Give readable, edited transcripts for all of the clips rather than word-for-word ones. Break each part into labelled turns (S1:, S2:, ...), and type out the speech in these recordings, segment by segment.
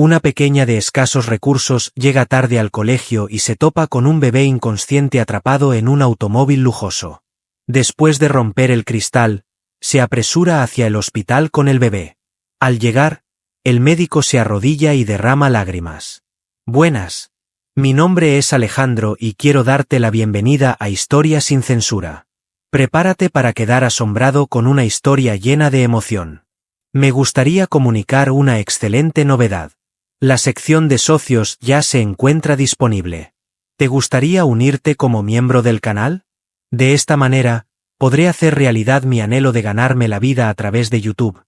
S1: Una pequeña de escasos recursos llega tarde al colegio y se topa con un bebé inconsciente atrapado en un automóvil lujoso. Después de romper el cristal, se apresura hacia el hospital con el bebé. Al llegar, el médico se arrodilla y derrama lágrimas. Buenas. Mi nombre es Alejandro y quiero darte la bienvenida a Historia sin Censura. Prepárate para quedar asombrado con una historia llena de emoción. Me gustaría comunicar una excelente novedad. La sección de socios ya se encuentra disponible. ¿Te gustaría unirte como miembro del canal? De esta manera, podré hacer realidad mi anhelo de ganarme la vida a través de YouTube,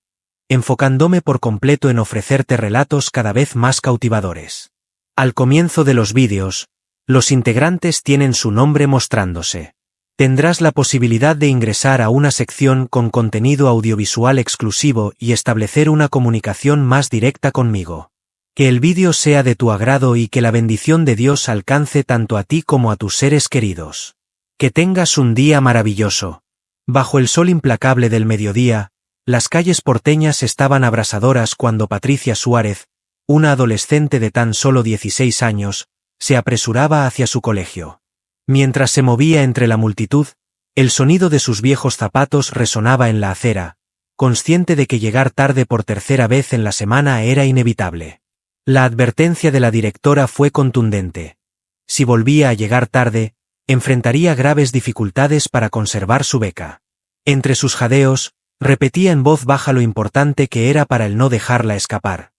S1: enfocándome por completo en ofrecerte relatos cada vez más cautivadores. Al comienzo de los vídeos, los integrantes tienen su nombre mostrándose. Tendrás la posibilidad de ingresar a una sección con contenido audiovisual exclusivo y establecer una comunicación más directa conmigo. Que el vídeo sea de tu agrado y que la bendición de Dios alcance tanto a ti como a tus seres queridos. Que tengas un día maravilloso. Bajo el sol implacable del mediodía, las calles porteñas estaban abrasadoras cuando Patricia Suárez, una adolescente de tan solo 16 años, se apresuraba hacia su colegio. Mientras se movía entre la multitud, el sonido de sus viejos zapatos resonaba en la acera, consciente de que llegar tarde por tercera vez en la semana era inevitable. La advertencia de la directora fue contundente. Si volvía a llegar tarde, enfrentaría graves dificultades para conservar su beca. Entre sus jadeos, repetía en voz baja lo importante que era para él no dejarla escapar.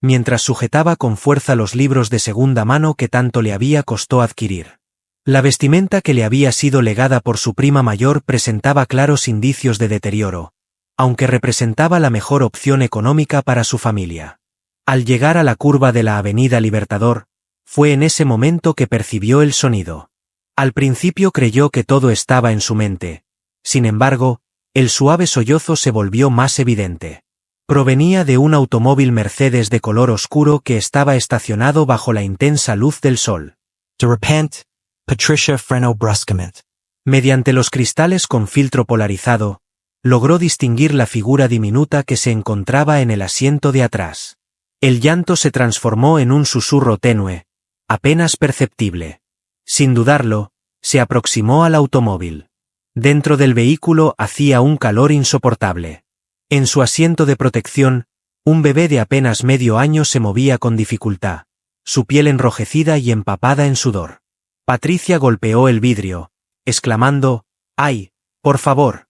S1: Mientras sujetaba con fuerza los libros de segunda mano que tanto le había costado adquirir. La vestimenta que le había sido legada por su prima mayor presentaba claros indicios de deterioro, aunque representaba la mejor opción económica para su familia. Al llegar a la curva de la Avenida Libertador, fue en ese momento que percibió el sonido. Al principio creyó que todo estaba en su mente. Sin embargo, el suave sollozo se volvió más evidente. Provenía de un automóvil Mercedes de color oscuro que estaba estacionado bajo la intensa luz del sol.
S2: De repente, Patricia frenó bruscamente.
S1: Mediante los cristales con filtro polarizado, logró distinguir la figura diminuta que se encontraba en el asiento de atrás. El llanto se transformó en un susurro tenue, apenas perceptible. Sin dudarlo, se aproximó al automóvil. Dentro del vehículo hacía un calor insoportable. En su asiento de protección, un bebé de apenas medio año se movía con dificultad, su piel enrojecida y empapada en sudor. Patricia golpeó el vidrio, exclamando, «¡Ay, por favor!».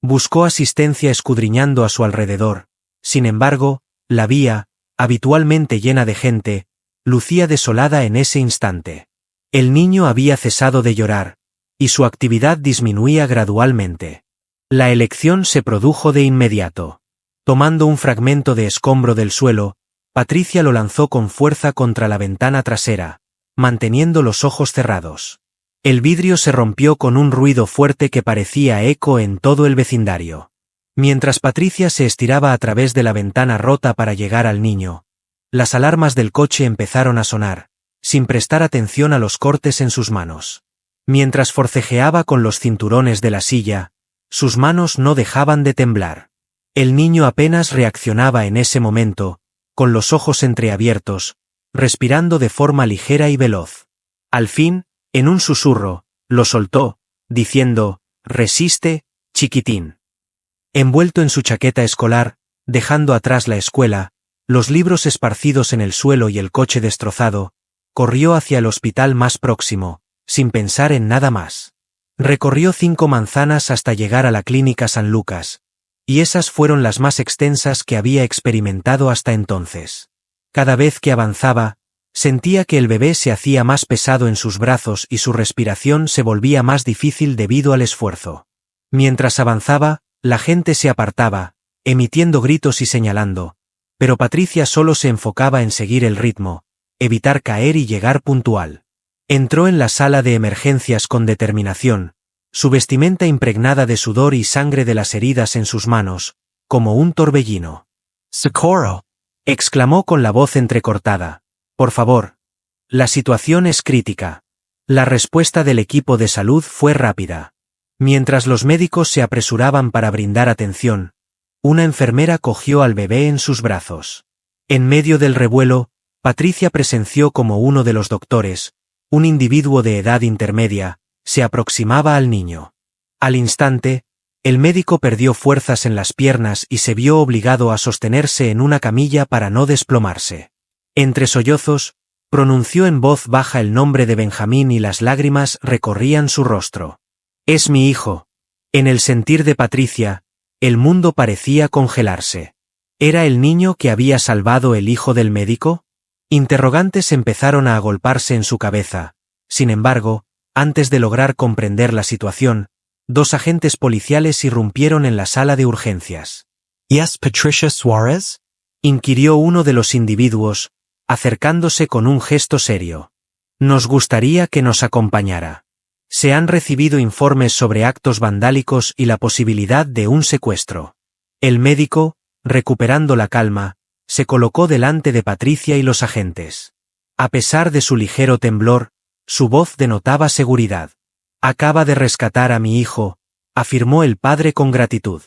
S1: Buscó asistencia escudriñando a su alrededor. Sin embargo, la vía, habitualmente llena de gente, lucía desolada en ese instante. El niño había cesado de llorar, y su actividad disminuía gradualmente. La elección se produjo de inmediato. Tomando un fragmento de escombro del suelo, Patricia lo lanzó con fuerza contra la ventana trasera, manteniendo los ojos cerrados. El vidrio se rompió con un ruido fuerte que parecía eco en todo el vecindario. Mientras Patricia se estiraba a través de la ventana rota para llegar al niño, las alarmas del coche empezaron a sonar, sin prestar atención a los cortes en sus manos. Mientras forcejeaba con los cinturones de la silla, sus manos no dejaban de temblar. El niño apenas reaccionaba en ese momento, con los ojos entreabiertos, respirando de forma ligera y veloz. Al fin, en un susurro, lo soltó, diciendo, «Resiste, chiquitín». Envuelto en su chaqueta escolar, dejando atrás la escuela, los libros esparcidos en el suelo y el coche destrozado, corrió hacia el hospital más próximo, sin pensar en nada más. Recorrió 5 manzanas hasta llegar a la clínica San Lucas, y esas fueron las más extensas que había experimentado hasta entonces. Cada vez que avanzaba, sentía que el bebé se hacía más pesado en sus brazos y su respiración se volvía más difícil debido al esfuerzo. Mientras avanzaba, la gente se apartaba, emitiendo gritos y señalando, pero Patricia solo se enfocaba en seguir el ritmo, evitar caer y llegar puntual. Entró en la sala de emergencias con determinación, su vestimenta impregnada de sudor y sangre de las heridas en sus manos, como un torbellino.
S2: «¡Socorro!»,
S1: exclamó con la voz entrecortada. «Por favor. La situación es crítica». La respuesta del equipo de salud fue rápida. Mientras los médicos se apresuraban para brindar atención, una enfermera cogió al bebé en sus brazos. En medio del revuelo, Patricia presenció como uno de los doctores, un individuo de edad intermedia, se aproximaba al niño. Al instante, el médico perdió fuerzas en las piernas y se vio obligado a sostenerse en una camilla para no desplomarse. Entre sollozos, pronunció en voz baja el nombre de Benjamín y las lágrimas recorrían su rostro. «Es mi hijo». En el sentir de Patricia, el mundo parecía congelarse. ¿Era el niño que había salvado el hijo del médico? Interrogantes empezaron a agolparse en su cabeza. Sin embargo, antes de lograr comprender la situación, 2 agentes policiales irrumpieron en la sala de urgencias.
S2: Yes, Patricia Suarez?
S1: Inquirió uno de los individuos, acercándose con un gesto serio. Nos gustaría que nos acompañara. Se han recibido informes sobre actos vandálicos y la posibilidad de un secuestro. El médico, recuperando la calma, se colocó delante de Patricia y los agentes. A pesar de su ligero temblor, su voz denotaba seguridad. Acaba de rescatar a mi hijo, afirmó el padre con gratitud.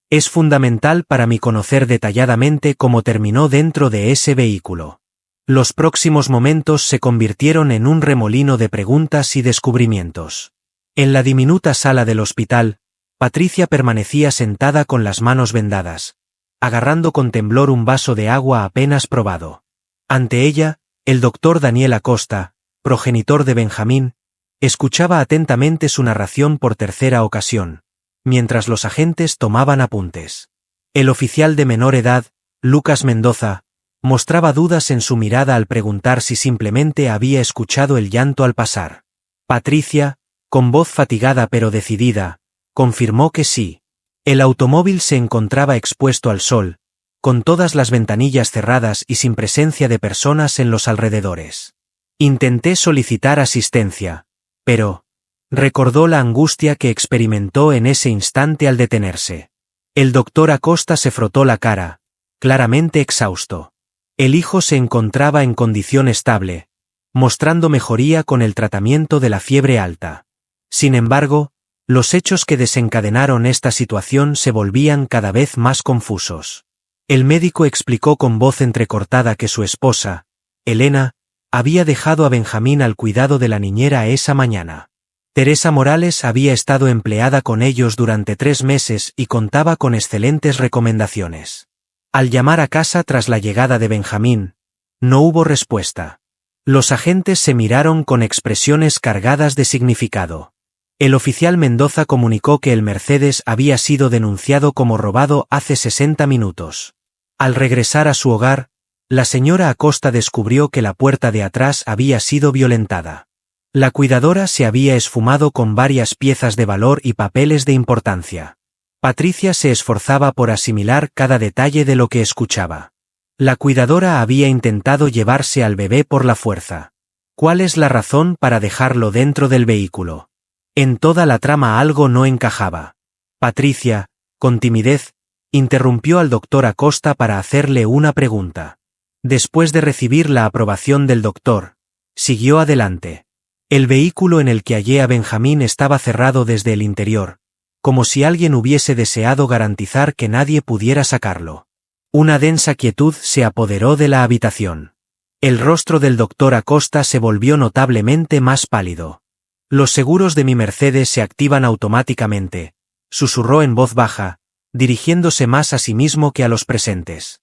S1: Es fundamental para mí conocer detalladamente cómo terminó dentro de ese vehículo. Los próximos momentos se convirtieron en un remolino de preguntas y descubrimientos. En la diminuta sala del hospital, Patricia permanecía sentada con las manos vendadas, agarrando con temblor un vaso de agua apenas probado. Ante ella, el doctor Daniel Acosta, progenitor de Benjamín, escuchaba atentamente su narración por tercera ocasión, mientras los agentes tomaban apuntes. El oficial de menor edad, Lucas Mendoza, mostraba dudas en su mirada al preguntar si simplemente había escuchado el llanto al pasar. Patricia, con voz fatigada pero decidida, confirmó que sí. El automóvil se encontraba expuesto al sol, con todas las ventanillas cerradas y sin presencia de personas en los alrededores. Intenté solicitar asistencia, pero recordó la angustia que experimentó en ese instante al detenerse. El doctor Acosta se frotó la cara, claramente exhausto. El hijo se encontraba en condición estable, mostrando mejoría con el tratamiento de la fiebre alta. Sin embargo, los hechos que desencadenaron esta situación se volvían cada vez más confusos. El médico explicó con voz entrecortada que su esposa, Elena, había dejado a Benjamín al cuidado de la niñera esa mañana. Teresa Morales había estado empleada con ellos durante 3 meses y contaba con excelentes recomendaciones. Al llamar a casa tras la llegada de Benjamín, no hubo respuesta. Los agentes se miraron con expresiones cargadas de significado. El oficial Mendoza comunicó que el Mercedes había sido denunciado como robado hace 60 minutos. Al regresar a su hogar, la señora Acosta descubrió que la puerta de atrás había sido violentada. La cuidadora se había esfumado con varias piezas de valor y papeles de importancia. Patricia se esforzaba por asimilar cada detalle de lo que escuchaba. La cuidadora había intentado llevarse al bebé por la fuerza. ¿Cuál es la razón para dejarlo dentro del vehículo? En toda la trama algo no encajaba. Patricia, con timidez, interrumpió al doctor Acosta para hacerle una pregunta. Después de recibir la aprobación del doctor, siguió adelante. El vehículo en el que hallé a Benjamín estaba cerrado desde el interior, como si alguien hubiese deseado garantizar que nadie pudiera sacarlo. Una densa quietud se apoderó de la habitación. El rostro del doctor Acosta se volvió notablemente más pálido. Los seguros de mi Mercedes se activan automáticamente, susurró en voz baja, dirigiéndose más a sí mismo que a los presentes.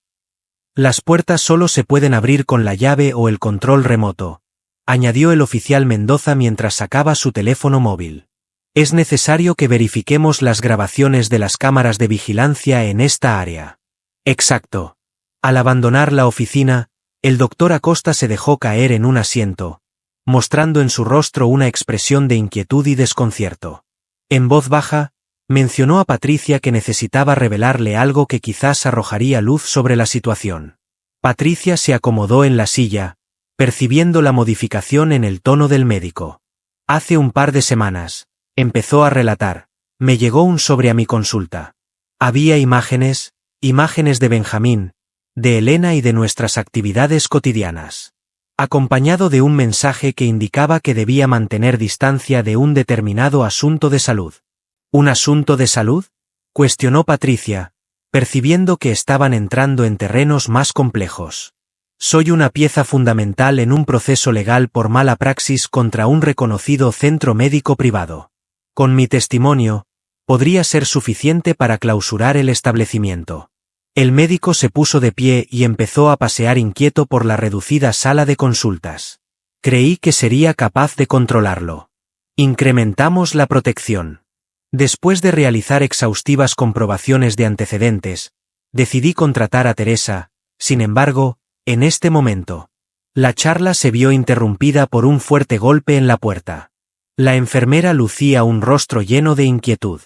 S1: Las puertas solo se pueden abrir con la llave o el control remoto, añadió el oficial Mendoza mientras sacaba su teléfono móvil. Es necesario que verifiquemos las grabaciones de las cámaras de vigilancia en esta área. Exacto. Al abandonar la oficina, el doctor Acosta se dejó caer en un asiento, mostrando en su rostro una expresión de inquietud y desconcierto. En voz baja, mencionó a Patricia que necesitaba revelarle algo que quizás arrojaría luz sobre la situación. Patricia se acomodó en la silla, percibiendo la modificación en el tono del médico. Hace un par de semanas, empezó a relatar, me llegó un sobre a mi consulta. Había imágenes de Benjamín, de Elena y de nuestras actividades cotidianas. Acompañado de un mensaje que indicaba que debía mantener distancia de un determinado asunto de salud. ¿Un asunto de salud?, cuestionó Patricia, percibiendo que estaban entrando en terrenos más complejos. Soy una pieza fundamental en un proceso legal por mala praxis contra un reconocido centro médico privado. Con mi testimonio, podría ser suficiente para clausurar el establecimiento. El médico se puso de pie y empezó a pasear inquieto por la reducida sala de consultas. Creí que sería capaz de controlarlo. Incrementamos la protección. Después de realizar exhaustivas comprobaciones de antecedentes, decidí contratar a Teresa. Sin embargo, en este momento, la charla se vio interrumpida por un fuerte golpe en la puerta. La enfermera lucía un rostro lleno de inquietud.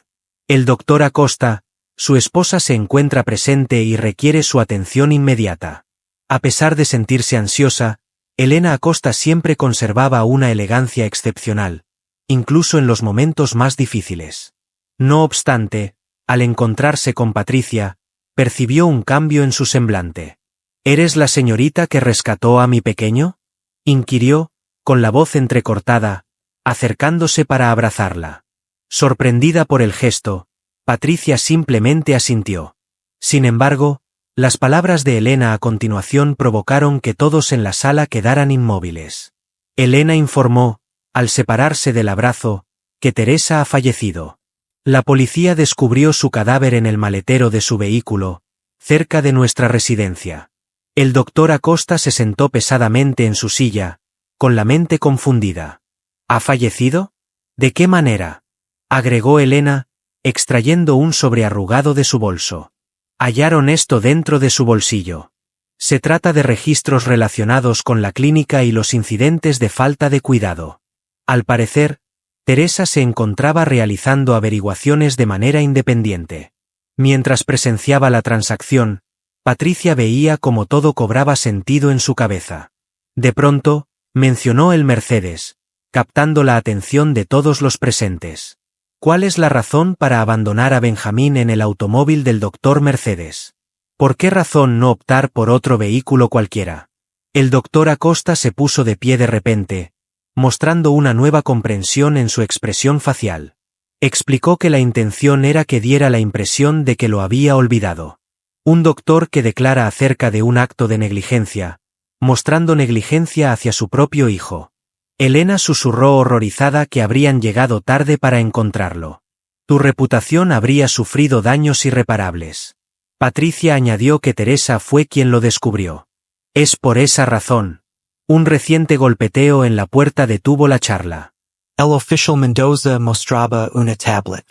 S1: El doctor Acosta, su esposa, se encuentra presente y requiere su atención inmediata. A pesar de sentirse ansiosa, Elena Acosta siempre conservaba una elegancia excepcional, incluso en los momentos más difíciles. No obstante, al encontrarse con Patricia, percibió un cambio en su semblante. ¿Eres la señorita que rescató a mi pequeño?, inquirió, con la voz entrecortada, acercándose para abrazarla. Sorprendida por el gesto, Patricia simplemente asintió. Sin embargo, las palabras de Elena a continuación provocaron que todos en la sala quedaran inmóviles. Elena informó, al separarse del abrazo, que Teresa ha fallecido. La policía descubrió su cadáver en el maletero de su vehículo, cerca de nuestra residencia. El doctor Acosta se sentó pesadamente en su silla, con la mente confundida. ¿Ha fallecido? ¿De qué manera?, agregó Elena, extrayendo un sobre arrugado de su bolso. Hallaron esto dentro de su bolsillo. Se trata de registros relacionados con la clínica y los incidentes de falta de cuidado. Al parecer, Teresa se encontraba realizando averiguaciones de manera independiente. Mientras presenciaba la transacción, Patricia veía cómo todo cobraba sentido en su cabeza. De pronto, mencionó el Mercedes, captando la atención de todos los presentes. ¿Cuál es la razón para abandonar a Benjamín en el automóvil del doctor Mercedes? ¿Por qué razón no optar por otro vehículo cualquiera? El doctor Acosta se puso de pie de repente, mostrando una nueva comprensión en su expresión facial. Explicó que la intención era que diera la impresión de que lo había olvidado. Un doctor que declara acerca de un acto de negligencia, mostrando negligencia hacia su propio hijo. Elena susurró horrorizada que habrían llegado tarde para encontrarlo. Tu reputación habría sufrido daños irreparables. Patricia añadió que Teresa fue quien lo descubrió. Es por esa razón. Un reciente golpeteo en la puerta detuvo la charla.
S2: El oficial Mendoza mostraba una tablet.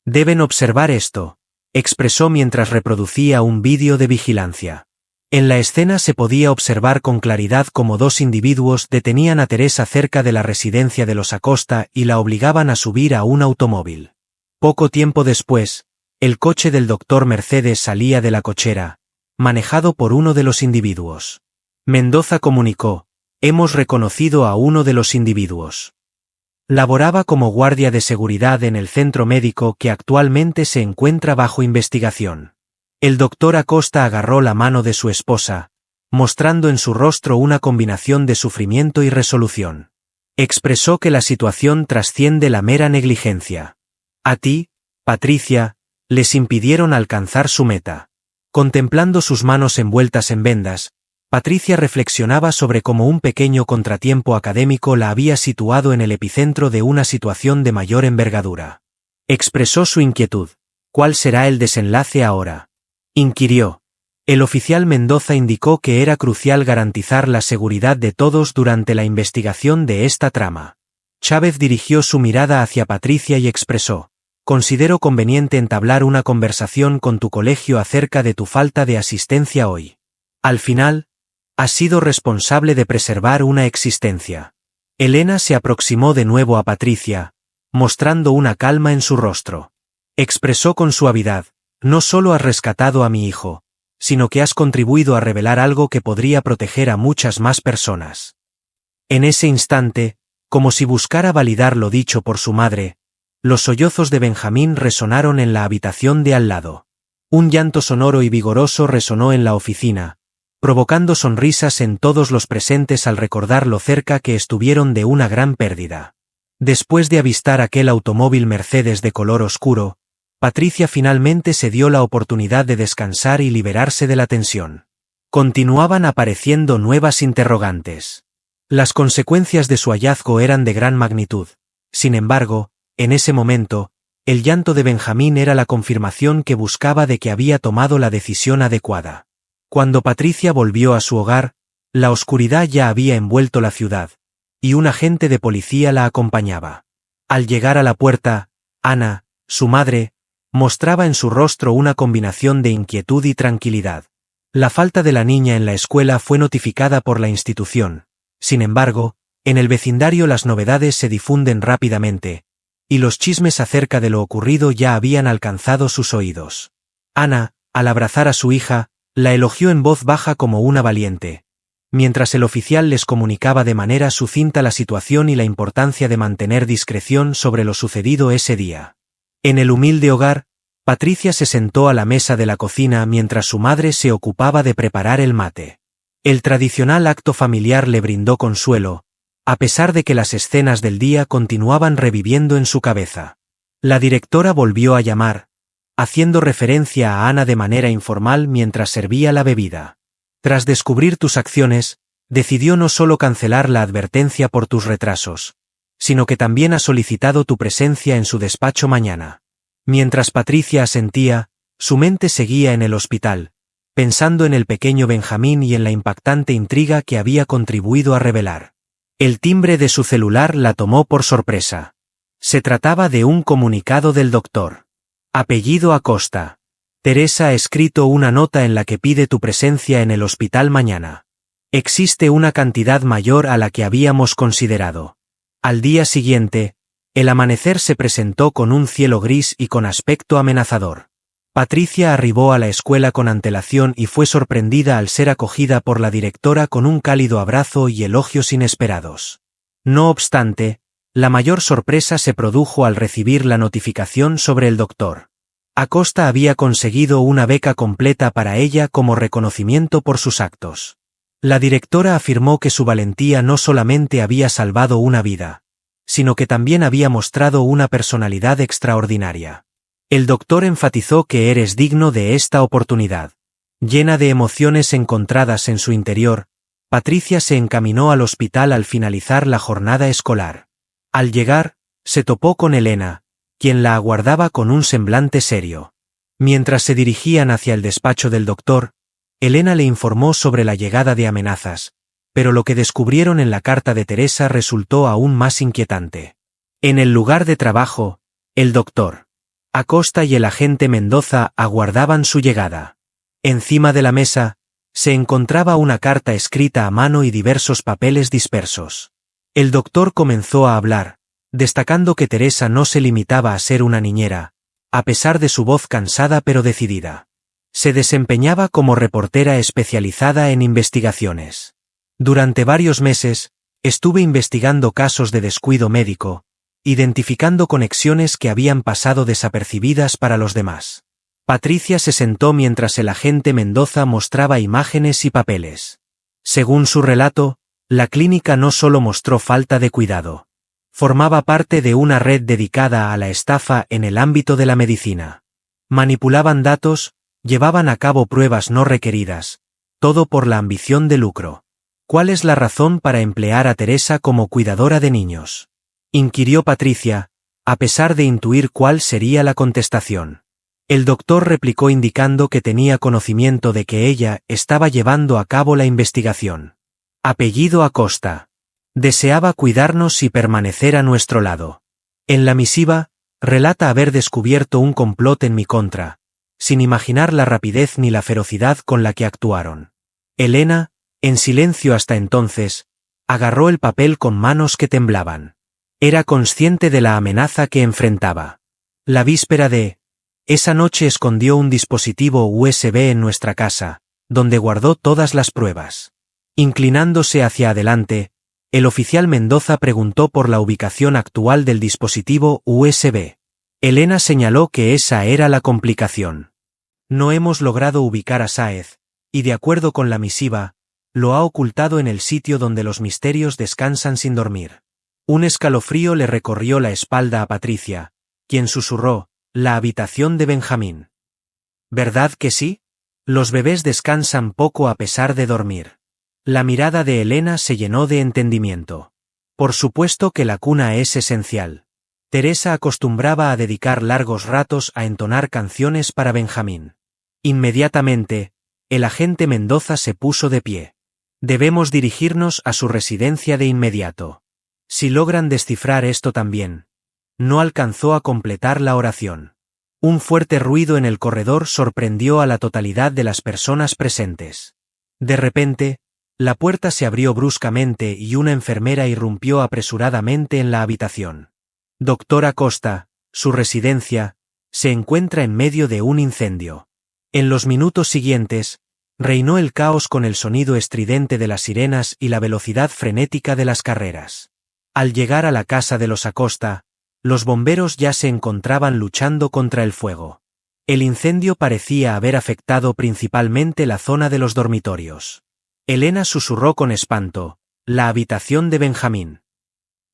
S1: Deben observar esto, expresó mientras reproducía un vídeo de vigilancia. En la escena se podía observar con claridad cómo dos individuos detenían a Teresa cerca de la residencia de los Acosta y la obligaban a subir a un automóvil. Poco tiempo después, el coche del doctor Mercedes salía de la cochera, manejado por uno de los individuos. Mendoza comunicó, hemos reconocido a uno de los individuos. Laboraba como guardia de seguridad en el centro médico que actualmente se encuentra bajo investigación. El doctor Acosta agarró la mano de su esposa, mostrando en su rostro una combinación de sufrimiento y resolución. Expresó que la situación trasciende la mera negligencia. A ti, Patricia, les impidieron alcanzar su meta. Contemplando sus manos envueltas en vendas, Patricia reflexionaba sobre cómo un pequeño contratiempo académico la había situado en el epicentro de una situación de mayor envergadura. Expresó su inquietud. ¿Cuál será el desenlace ahora?, inquirió. El oficial Mendoza indicó que era crucial garantizar la seguridad de todos durante la investigación de esta trama. Chávez dirigió su mirada hacia Patricia y expresó, considero conveniente entablar una conversación con tu colegio acerca de tu falta de asistencia hoy. Al final, has sido responsable de preservar una existencia. Elena se aproximó de nuevo a Patricia, mostrando una calma en su rostro. Expresó con suavidad, no solo has rescatado a mi hijo, sino que has contribuido a revelar algo que podría proteger a muchas más personas. En ese instante, como si buscara validar lo dicho por su madre, los sollozos de Benjamín resonaron en la habitación de al lado. Un llanto sonoro y vigoroso resonó en la oficina, provocando sonrisas en todos los presentes al recordar lo cerca que estuvieron de una gran pérdida. Después de avistar aquel automóvil Mercedes de color oscuro, Patricia finalmente se dio la oportunidad de descansar y liberarse de la tensión. Continuaban apareciendo nuevas interrogantes. Las consecuencias de su hallazgo eran de gran magnitud. Sin embargo, en ese momento, el llanto de Benjamín era la confirmación que buscaba de que había tomado la decisión adecuada. Cuando Patricia volvió a su hogar, la oscuridad ya había envuelto la ciudad, y un agente de policía la acompañaba. Al llegar a la puerta, Ana, su madre, mostraba en su rostro una combinación de inquietud y tranquilidad. La falta de la niña en la escuela fue notificada por la institución. Sin embargo, en el vecindario las novedades se difunden rápidamente, y los chismes acerca de lo ocurrido ya habían alcanzado sus oídos. Ana, al abrazar a su hija, la elogió en voz baja como una valiente, mientras el oficial les comunicaba de manera sucinta la situación y la importancia de mantener discreción sobre lo sucedido ese día. En el humilde hogar, Patricia se sentó a la mesa de la cocina mientras su madre se ocupaba de preparar el mate. El tradicional acto familiar le brindó consuelo, a pesar de que las escenas del día continuaban reviviendo en su cabeza. La directora volvió a llamar, haciendo referencia a Ana de manera informal mientras servía la bebida. Tras descubrir tus acciones, decidió no solo cancelar la advertencia por tus retrasos, sino que también ha solicitado tu presencia en su despacho mañana. Mientras Patricia asentía, su mente seguía en el hospital, pensando en el pequeño Benjamín y en la impactante intriga que había contribuido a revelar. El timbre de su celular la tomó por sorpresa. Se trataba de un comunicado del doctor. Apellido Acosta. Teresa ha escrito una nota en la que pide tu presencia en el hospital mañana. Existe una cantidad mayor a la que habíamos considerado. Al día siguiente, el amanecer se presentó con un cielo gris y con aspecto amenazador. Patricia arribó a la escuela con antelación y fue sorprendida al ser acogida por la directora con un cálido abrazo y elogios inesperados. No obstante, la mayor sorpresa se produjo al recibir la notificación sobre el doctor. Acosta había conseguido una beca completa para ella como reconocimiento por sus actos. La directora afirmó que su valentía no solamente había salvado una vida, sino que también había mostrado una personalidad extraordinaria. El doctor enfatizó que eres digno de esta oportunidad. Llena de emociones encontradas en su interior, Patricia se encaminó al hospital al finalizar la jornada escolar. Al llegar, se topó con Elena, quien la aguardaba con un semblante serio. Mientras se dirigían hacia el despacho del doctor, Elena le informó sobre la llegada de amenazas, pero lo que descubrieron en la carta de Teresa resultó aún más inquietante. En el lugar de trabajo, el doctor Acosta y el agente Mendoza aguardaban su llegada. Encima de la mesa, se encontraba una carta escrita a mano y diversos papeles dispersos. El doctor comenzó a hablar, destacando que Teresa no se limitaba a ser una niñera, a pesar de su voz cansada pero decidida. Se desempeñaba como reportera especializada en investigaciones. Durante varios meses, estuve investigando casos de descuido médico, identificando conexiones que habían pasado desapercibidas para los demás. Patricia se sentó mientras el agente Mendoza mostraba imágenes y papeles. Según su relato, la clínica no solo mostró falta de cuidado. Formaba parte de una red dedicada a la estafa en el ámbito de la medicina. Manipulaban datos, llevaban a cabo pruebas no requeridas, todo por la ambición de lucro. ¿Cuál es la razón para emplear a Teresa como cuidadora de niños?, inquirió Patricia, a pesar de intuir cuál sería la contestación. El doctor replicó indicando que tenía conocimiento de que ella estaba llevando a cabo la investigación. Apellido Acosta. Deseaba cuidarnos y permanecer a nuestro lado. En la misiva, relata haber descubierto un complot en mi contra, sin imaginar la rapidez ni la ferocidad con la que actuaron. Elena, en silencio hasta entonces, agarró el papel con manos que temblaban. Era consciente de la amenaza que enfrentaba. La víspera de esa noche escondió un dispositivo USB en nuestra casa, donde guardó todas las pruebas. Inclinándose hacia adelante, el oficial Mendoza preguntó por la ubicación actual del dispositivo USB. Elena señaló que esa era la complicación. No hemos logrado ubicar a Sáez, y de acuerdo con la misiva, lo ha ocultado en el sitio donde los misterios descansan sin dormir. Un escalofrío le recorrió la espalda a Patricia, quien susurró, La habitación de Benjamín. ¿Verdad que sí? Los bebés descansan poco a pesar de dormir. La mirada de Elena se llenó de entendimiento. Por supuesto que la cuna es esencial. Teresa acostumbraba a dedicar largos ratos a entonar canciones para Benjamín. Inmediatamente, el agente Mendoza se puso de pie. Debemos dirigirnos a su residencia de inmediato. Si logran descifrar esto también. No alcanzó a completar la oración. Un fuerte ruido en el corredor sorprendió a la totalidad de las personas presentes. De repente, la puerta se abrió bruscamente y una enfermera irrumpió apresuradamente en la habitación. Doctor Acosta, su residencia, se encuentra en medio de un incendio. En los minutos siguientes, reinó el caos con el sonido estridente de las sirenas y la velocidad frenética de las carreras. Al llegar a la casa de los Acosta, los bomberos ya se encontraban luchando contra el fuego. El incendio parecía haber afectado principalmente la zona de los dormitorios. Elena susurró con espanto, la habitación de Benjamín.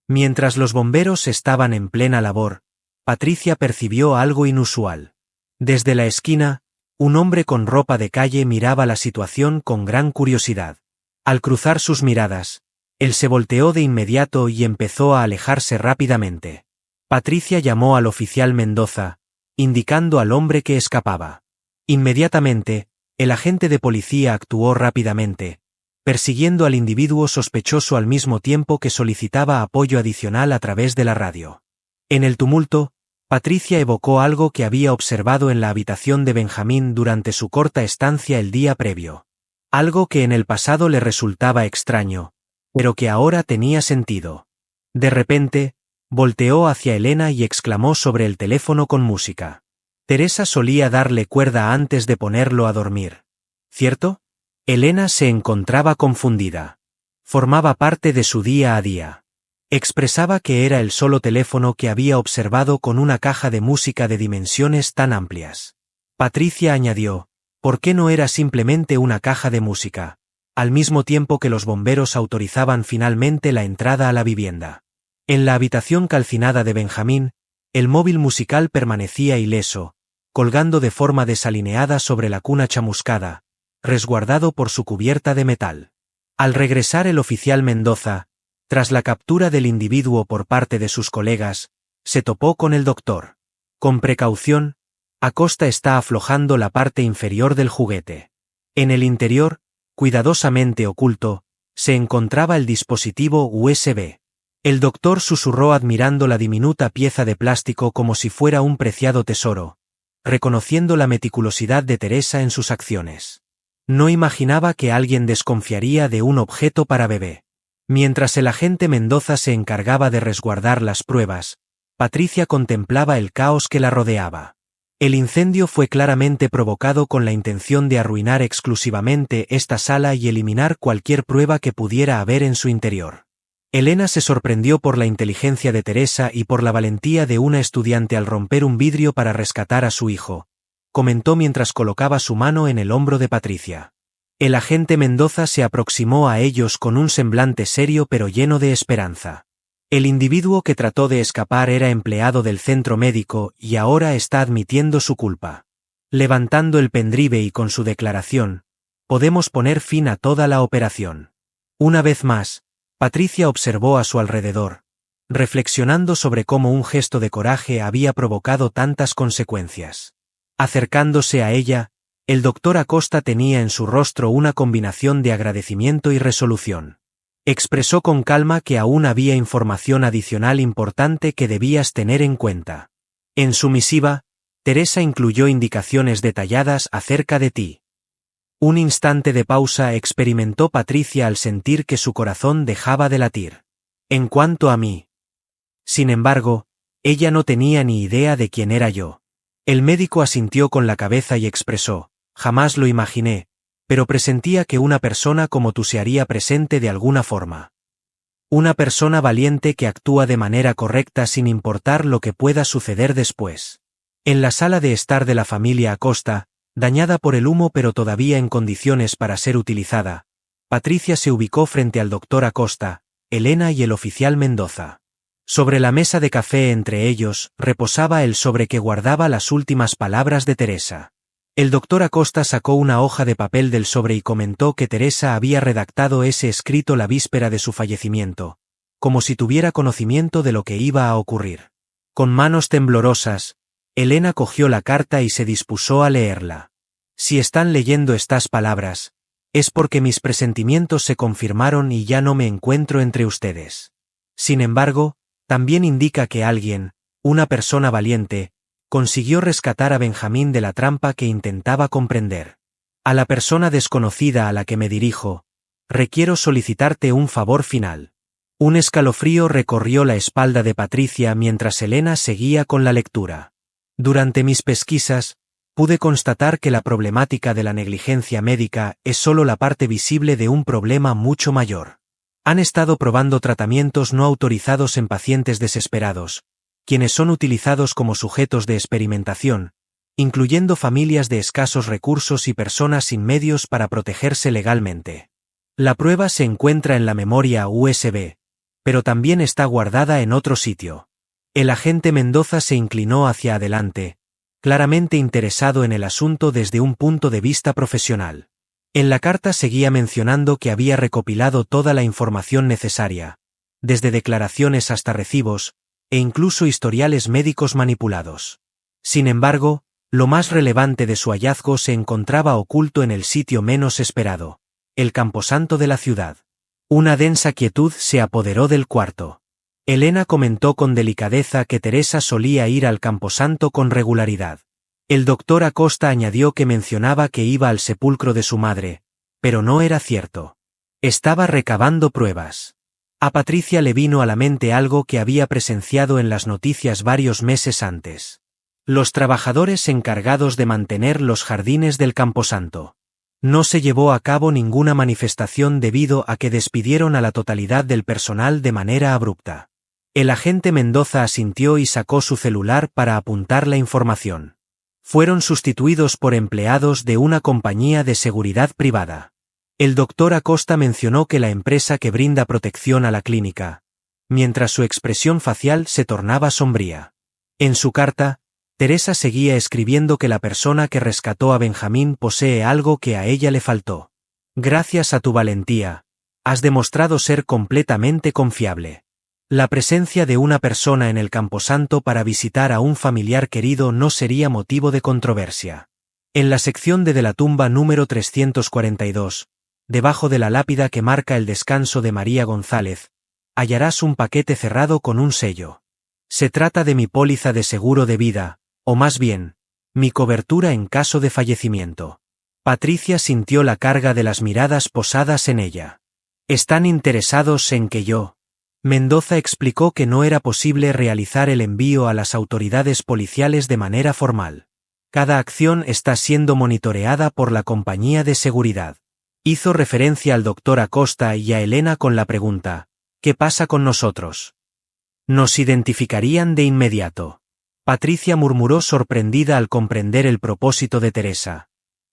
S1: Mientras los bomberos estaban en plena labor, Patricia percibió algo inusual. Desde la esquina, un hombre con ropa de calle miraba la situación con gran curiosidad. Al cruzar sus miradas, él se volteó de inmediato y empezó a alejarse rápidamente. Patricia llamó al oficial Mendoza, indicando al hombre que escapaba. Inmediatamente, el agente de policía actuó rápidamente, persiguiendo al individuo sospechoso al mismo tiempo que solicitaba apoyo adicional a través de la radio. En el tumulto, Patricia evocó algo que había observado en la habitación de Benjamín durante su corta estancia el día previo. Algo que en el pasado le resultaba extraño, pero que ahora tenía sentido. De repente, volteó hacia Elena y exclamó sobre el teléfono con música. Teresa solía darle cuerda antes de ponerlo a dormir. ¿Cierto? Elena se encontraba confundida. Formaba parte de su día a día. Expresaba que era el solo teléfono que había observado con una caja de música de dimensiones tan amplias. Patricia añadió, ¿por qué no era simplemente una caja de música? Al mismo tiempo que los bomberos autorizaban finalmente la entrada a la vivienda. En la habitación calcinada de Benjamín, el móvil musical permanecía ileso, colgando de forma desalineada sobre la cuna chamuscada, resguardado por su cubierta de metal. Al regresar el oficial Mendoza, tras la captura del individuo por parte de sus colegas, se topó con el doctor. Con precaución, Acosta está aflojando la parte inferior del juguete. En el interior, cuidadosamente oculto, se encontraba el dispositivo USB. El doctor susurró admirando la diminuta pieza de plástico como si fuera un preciado tesoro, reconociendo la meticulosidad de Teresa en sus acciones. No imaginaba que alguien desconfiaría de un objeto para bebé. Mientras el agente Mendoza se encargaba de resguardar las pruebas, Patricia contemplaba el caos que la rodeaba. El incendio fue claramente provocado con la intención de arruinar exclusivamente esta sala y eliminar cualquier prueba que pudiera haber en su interior. Elena se sorprendió por la inteligencia de Teresa y por la valentía de una estudiante al romper un vidrio para rescatar a su hijo, comentó mientras colocaba su mano en el hombro de Patricia. El agente Mendoza se aproximó a ellos con un semblante serio pero lleno de esperanza. El individuo que trató de escapar era empleado del centro médico y ahora está admitiendo su culpa. Levantando el pendrive y con su declaración, podemos poner fin a toda la operación. Una vez más, Patricia observó a su alrededor, reflexionando sobre cómo un gesto de coraje había provocado tantas consecuencias. Acercándose a ella, el doctor Acosta tenía en su rostro una combinación de agradecimiento y resolución. Expresó con calma que aún había información adicional importante que debías tener en cuenta. En su misiva, Teresa incluyó indicaciones detalladas acerca de ti. Un instante de pausa experimentó Patricia al sentir que su corazón dejaba de latir. En cuanto a mí. Sin embargo, ella no tenía ni idea de quién era yo. El médico asintió con la cabeza y expresó, jamás lo imaginé, pero presentía que una persona como tú se haría presente de alguna forma. Una persona valiente que actúa de manera correcta sin importar lo que pueda suceder después. En la sala de estar de la familia Acosta, dañada por el humo pero todavía en condiciones para ser utilizada, Patricia se ubicó frente al doctor Acosta, Elena y el oficial Mendoza. Sobre la mesa de café entre ellos, reposaba el sobre que guardaba las últimas palabras de Teresa. El doctor Acosta sacó una hoja de papel del sobre y comentó que Teresa había redactado ese escrito la víspera de su fallecimiento, como si tuviera conocimiento de lo que iba a ocurrir. Con manos temblorosas, Elena cogió la carta y se dispuso a leerla. Si están leyendo estas palabras, es porque mis presentimientos se confirmaron y ya no me encuentro entre ustedes. Sin embargo, también indica que alguien, una persona valiente, consiguió rescatar a Benjamín de la trampa que intentaba comprender. A la persona desconocida a la que me dirijo, requiero solicitarte un favor final. Un escalofrío recorrió la espalda de Patricia mientras Elena seguía con la lectura. Durante mis pesquisas, pude constatar que la problemática de la negligencia médica es solo la parte visible de un problema mucho mayor. Han estado probando tratamientos no autorizados en pacientes desesperados, quienes son utilizados como sujetos de experimentación, incluyendo familias de escasos recursos y personas sin medios para protegerse legalmente. La prueba se encuentra en la memoria USB, pero también está guardada en otro sitio. El agente Mendoza se inclinó hacia adelante, claramente interesado en el asunto desde un punto de vista profesional. En la carta seguía mencionando que había recopilado toda la información necesaria, desde declaraciones hasta recibos, e incluso historiales médicos manipulados. Sin embargo, lo más relevante de su hallazgo se encontraba oculto en el sitio menos esperado, el camposanto de la ciudad. Una densa quietud se apoderó del cuarto. Elena comentó con delicadeza que Teresa solía ir al camposanto con regularidad. El doctor Acosta añadió que mencionaba que iba al sepulcro de su madre, pero no era cierto. Estaba recabando pruebas. A Patricia le vino a la mente algo que había presenciado en las noticias varios meses antes. Los trabajadores encargados de mantener los jardines del camposanto. No se llevó a cabo ninguna manifestación debido a que despidieron a la totalidad del personal de manera abrupta. El agente Mendoza asintió y sacó su celular para apuntar la información. Fueron sustituidos por empleados de una compañía de seguridad privada. El doctor Acosta mencionó que la empresa que brinda protección a la clínica, mientras su expresión facial se tornaba sombría. En su carta, Teresa seguía escribiendo que la persona que rescató a Benjamín posee algo que a ella le faltó. Gracias a tu valentía, has demostrado ser completamente confiable. La presencia de una persona en el camposanto para visitar a un familiar querido no sería motivo de controversia. En la sección de la tumba número 342, debajo de la lápida que marca el descanso de María González, hallarás un paquete cerrado con un sello. Se trata de mi póliza de seguro de vida, o más bien, mi cobertura en caso de fallecimiento. Patricia sintió la carga de las miradas posadas en ella. ¿Están interesados en que yo? Mendoza explicó que no era posible realizar el envío a las autoridades policiales de manera formal. Cada acción está siendo monitoreada por la compañía de seguridad. Hizo referencia al doctor Acosta y a Elena con la pregunta, ¿qué pasa con nosotros? Nos identificarían de inmediato. Patricia murmuró sorprendida al comprender el propósito de Teresa.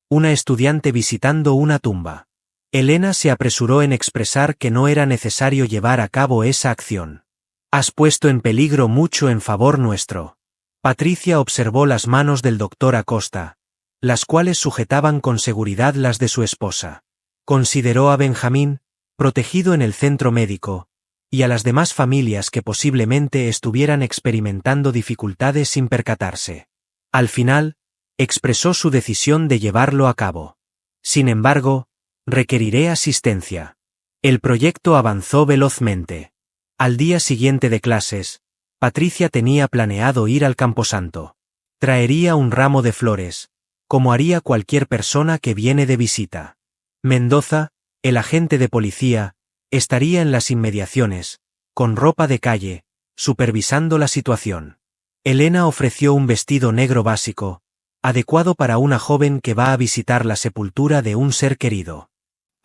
S1: Una estudiante visitando una tumba. Elena se apresuró en expresar que no era necesario llevar a cabo esa acción. Has puesto en peligro mucho en favor nuestro. Patricia observó las manos del doctor Acosta, las cuales sujetaban con seguridad las de su esposa. Consideró a Benjamín, protegido en el centro médico, y a las demás familias que posiblemente estuvieran experimentando dificultades sin percatarse. Al final, expresó su decisión de llevarlo a cabo. Sin embargo, requeriré asistencia. El proyecto avanzó velozmente. Al día siguiente de clases, Patricia tenía planeado ir al camposanto. Traería un ramo de flores, como haría cualquier persona que viene de visita. Mendoza, el agente de policía, estaría en las inmediaciones, con ropa de calle, supervisando la situación. Elena ofreció un vestido negro básico, adecuado para una joven que va a visitar la sepultura de un ser querido.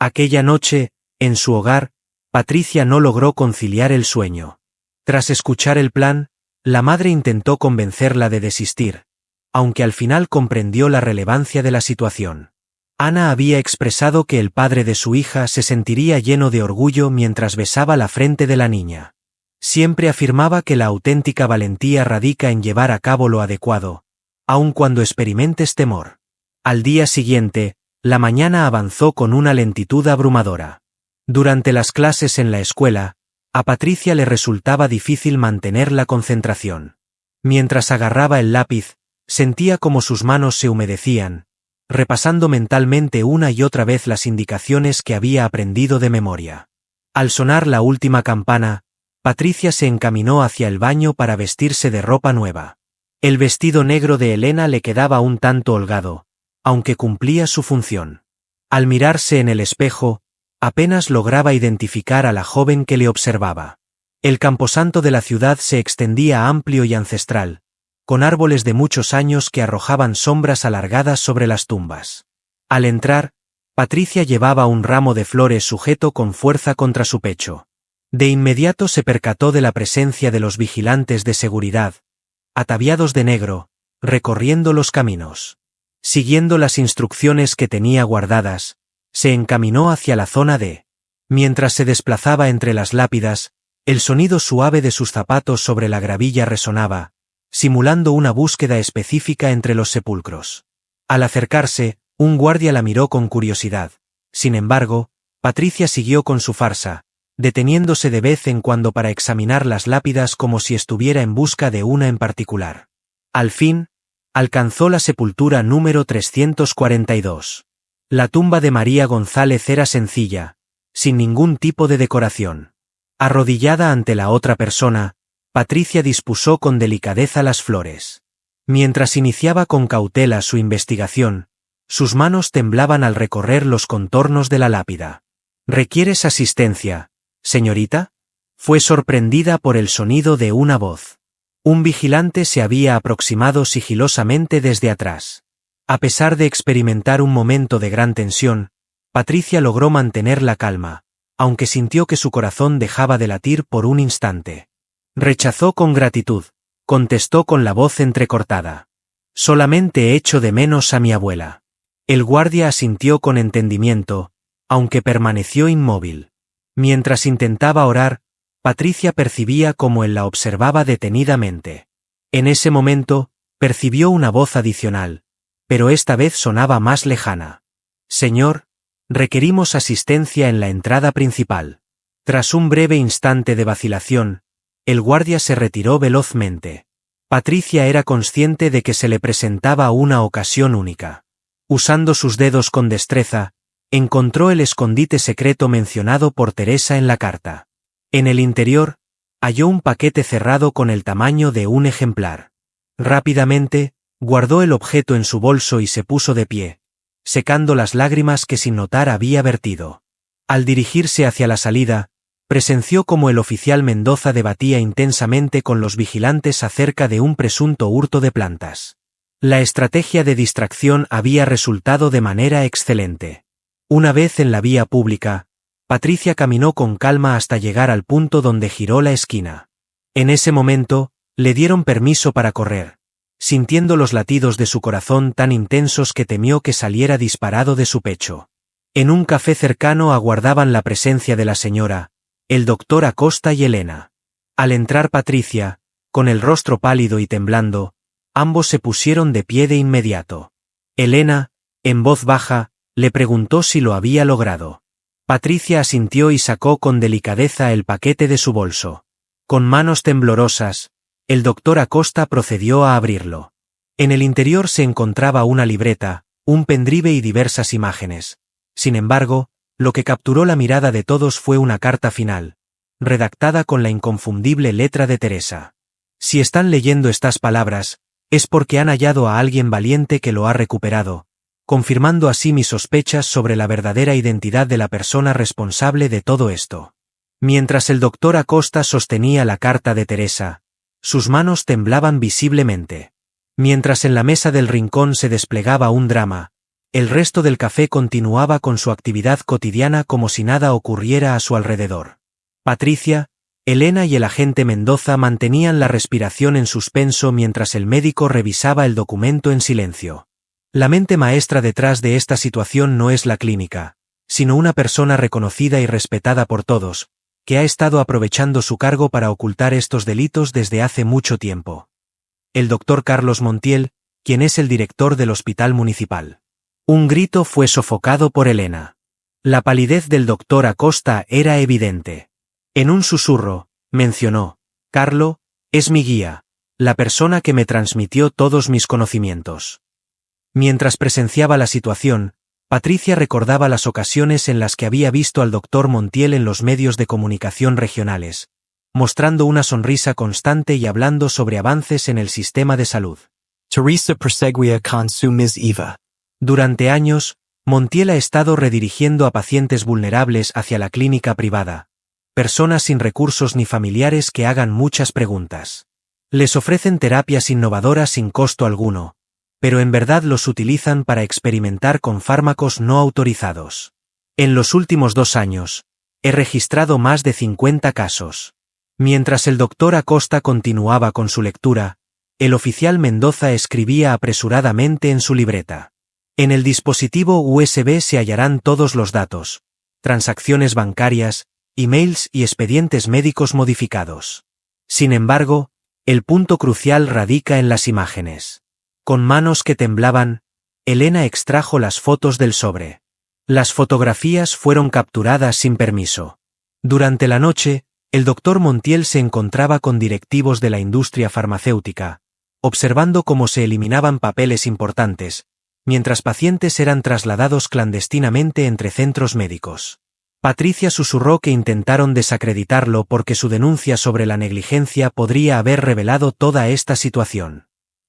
S1: Aquella noche, en su hogar, Patricia no logró conciliar el sueño. Tras escuchar el plan, la madre intentó convencerla de desistir, aunque al final comprendió la relevancia de la situación. Ana había expresado que el padre de su hija se sentiría lleno de orgullo mientras besaba la frente de la niña. Siempre afirmaba que la auténtica valentía radica en llevar a cabo lo adecuado, aun cuando experimentes temor. Al día siguiente, la mañana avanzó con una lentitud abrumadora. Durante las clases en la escuela, a Patricia le resultaba difícil mantener la concentración. Mientras agarraba el lápiz, sentía como sus manos se humedecían, repasando mentalmente una y otra vez las indicaciones que había aprendido de memoria. Al sonar la última campana, Patricia se encaminó hacia el baño para vestirse de ropa nueva. El vestido negro de Elena le quedaba un tanto holgado, aunque cumplía su función. Al mirarse en el espejo, apenas lograba identificar a la joven que le observaba. El camposanto de la ciudad se extendía amplio y ancestral, con árboles de muchos años que arrojaban sombras alargadas sobre las tumbas. Al entrar, Patricia llevaba un ramo de flores sujeto con fuerza contra su pecho. De inmediato se percató de la presencia de los vigilantes de seguridad, ataviados de negro, recorriendo los caminos. Siguiendo las instrucciones que tenía guardadas, se encaminó hacia la zona D. Mientras se desplazaba entre las lápidas, el sonido suave de sus zapatos sobre la gravilla resonaba, simulando una búsqueda específica entre los sepulcros. Al acercarse, un guardia la miró con curiosidad. Sin embargo, Patricia siguió con su farsa, deteniéndose de vez en cuando para examinar las lápidas como si estuviera en busca de una en particular. Al fin, alcanzó la sepultura número 342. La tumba de María González era sencilla, sin ningún tipo de decoración. Arrodillada ante la otra persona, Patricia dispuso con delicadeza las flores. Mientras iniciaba con cautela su investigación, sus manos temblaban al recorrer los contornos de la lápida. ¿Requieres asistencia, señorita? Fue sorprendida por el sonido de una voz. Un vigilante se había aproximado sigilosamente desde atrás. A pesar de experimentar un momento de gran tensión, Patricia logró mantener la calma, aunque sintió que su corazón dejaba de latir por un instante. Rechazó con gratitud, contestó con la voz entrecortada. Solamente echo de menos a mi abuela. El guardia asintió con entendimiento, aunque permaneció inmóvil. Mientras intentaba orar, Patricia percibía cómo él la observaba detenidamente. En ese momento, percibió una voz adicional, pero esta vez sonaba más lejana. Señor, requerimos asistencia en la entrada principal. Tras un breve instante de vacilación, el guardia se retiró velozmente. Patricia era consciente de que se le presentaba una ocasión única. Usando sus dedos con destreza, encontró el escondite secreto mencionado por Teresa en la carta. En el interior, halló un paquete cerrado con el tamaño de un ejemplar. Rápidamente, guardó el objeto en su bolso y se puso de pie, secando las lágrimas que sin notar había vertido. Al dirigirse hacia la salida, presenció cómo el oficial Mendoza debatía intensamente con los vigilantes acerca de un presunto hurto de plantas. La estrategia de distracción había resultado de manera excelente. Una vez en la vía pública, Patricia caminó con calma hasta llegar al punto donde giró la esquina. En ese momento, le dieron permiso para correr, sintiendo los latidos de su corazón tan intensos que temió que saliera disparado de su pecho. En un café cercano aguardaban la presencia de la señora, el doctor Acosta y Elena. Al entrar Patricia, con el rostro pálido y temblando, ambos se pusieron de pie de inmediato. Elena, en voz baja, le preguntó si lo había logrado. Patricia asintió y sacó con delicadeza el paquete de su bolso. Con manos temblorosas, el doctor Acosta procedió a abrirlo. En el interior se encontraba una libreta, un pendrive y diversas imágenes. Sin embargo, lo que capturó la mirada de todos fue una carta final, redactada con la inconfundible letra de Teresa. Si están leyendo estas palabras, es porque han hallado a alguien valiente que lo ha recuperado, confirmando así mis sospechas sobre la verdadera identidad de la persona responsable de todo esto. Mientras el doctor Acosta sostenía la carta de Teresa, sus manos temblaban visiblemente. Mientras en la mesa del rincón se desplegaba un drama, el resto del café continuaba con su actividad cotidiana como si nada ocurriera a su alrededor. Patricia, Elena y el agente Mendoza mantenían la respiración en suspenso mientras el médico revisaba el documento en silencio. La mente maestra detrás de esta situación no es la clínica, sino una persona reconocida y respetada por todos, que ha estado aprovechando su cargo para ocultar estos delitos desde hace mucho tiempo. El doctor Carlos Montiel, quien es el director del hospital municipal. Un grito fue sofocado por Elena. La palidez del doctor Acosta era evidente. En un susurro, mencionó: Carlo, es mi guía, la persona que me transmitió todos mis conocimientos. Mientras presenciaba la situación, Patricia recordaba las ocasiones en las que había visto al doctor Montiel en los medios de comunicación regionales, mostrando una sonrisa constante y hablando sobre avances en el sistema de salud.
S2: Teresa perseguía con su Miss Eva.
S1: Durante años, Montiel ha estado redirigiendo a pacientes vulnerables hacia la clínica privada, personas sin recursos ni familiares que hagan muchas preguntas. Les ofrecen terapias innovadoras sin costo alguno, pero en verdad los utilizan para experimentar con fármacos no autorizados. En los últimos 2 años, he registrado más de 50 casos. Mientras el doctor Acosta continuaba con su lectura, el oficial Mendoza escribía apresuradamente en su libreta. En el dispositivo USB se hallarán todos los datos, transacciones bancarias, emails y expedientes médicos modificados. Sin embargo, el punto crucial radica en las imágenes. Con manos que temblaban, Elena extrajo las fotos del sobre. Las fotografías fueron capturadas sin permiso. Durante la noche, el doctor Montiel se encontraba con directivos de la industria farmacéutica, observando cómo se eliminaban papeles importantes, mientras pacientes eran trasladados clandestinamente entre centros médicos. Patricia susurró que intentaron desacreditarlo porque su denuncia sobre la negligencia podría haber revelado toda esta situación.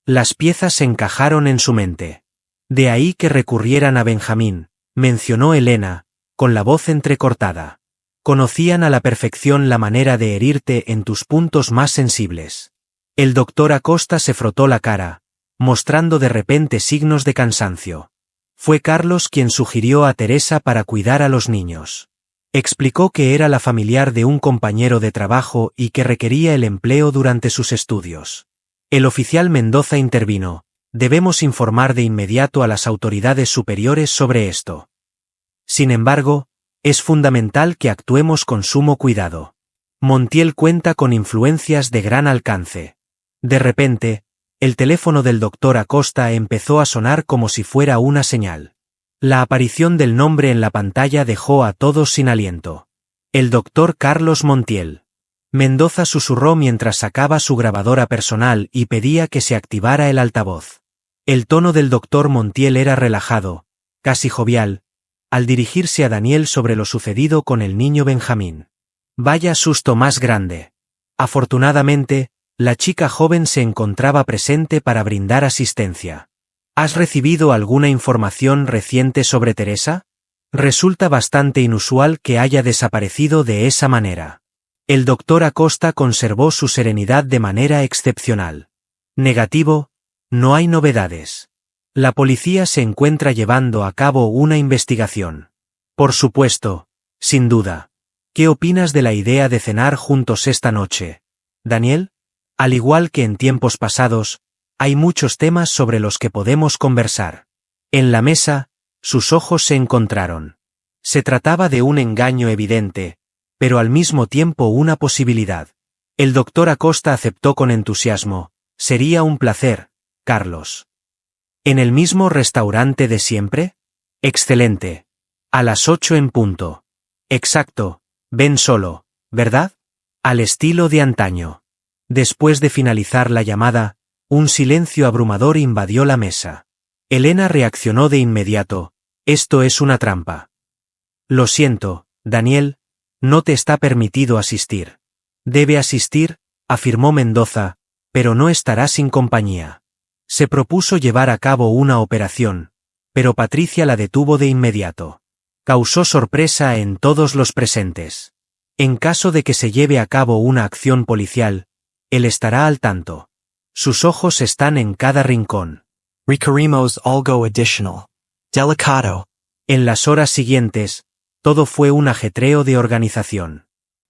S1: Las piezas se encajaron en su mente. De ahí que recurrieran a Benjamín, mencionó Elena, con la voz entrecortada. Conocían a la perfección la manera de herirte en tus puntos más sensibles. El doctor Acosta se frotó la cara, mostrando de repente signos de cansancio. Fue Carlos quien sugirió a Teresa para cuidar a los niños. Explicó que era la familiar de un compañero de trabajo y que requería el empleo durante sus estudios. El oficial Mendoza intervino: debemos informar de inmediato a las autoridades superiores sobre esto. Sin embargo, es fundamental que actuemos con sumo cuidado. Montiel cuenta con influencias de gran alcance. De repente, el teléfono del doctor Acosta empezó a sonar como si fuera una señal. La aparición del nombre en la pantalla dejó a todos sin aliento. El doctor Carlos Montiel. Mendoza susurró mientras sacaba su grabadora personal y pedía que se activara el altavoz. El tono del doctor Montiel era relajado, casi jovial, al dirigirse a Daniel sobre lo sucedido con el niño Benjamín. Vaya susto más grande. Afortunadamente, la chica joven se encontraba presente para brindar asistencia. ¿Has recibido alguna información reciente sobre Teresa? Resulta bastante inusual que haya desaparecido de esa manera. El doctor Acosta conservó su serenidad de manera excepcional. Negativo, no hay novedades. La policía se encuentra llevando a cabo una investigación. Por supuesto, sin duda. ¿Qué opinas de la idea de cenar juntos esta noche, Daniel? Al igual que en tiempos pasados, hay muchos temas sobre los que podemos conversar. En la mesa, sus ojos se encontraron. Se trataba de un engaño evidente, pero al mismo tiempo una posibilidad. El doctor Acosta aceptó con entusiasmo: sería un placer, Carlos. ¿En el mismo restaurante de siempre? Excelente. A las 8 en punto. Exacto, ven solo, ¿verdad? Al estilo de antaño. Después de finalizar la llamada, un silencio abrumador invadió la mesa. Elena reaccionó de inmediato: esto es una trampa. Lo siento, Daniel, no te está permitido asistir. Debe asistir, afirmó Mendoza, pero no estará sin compañía. Se propuso llevar a cabo una operación, pero Patricia la detuvo de inmediato. Causó sorpresa en todos los presentes. En caso de que se lleve a cabo una acción policial, él estará al tanto. Sus ojos están en cada rincón.
S2: Requerimos algo adicional. Delicado.
S1: En las horas siguientes, todo fue un ajetreo de organización.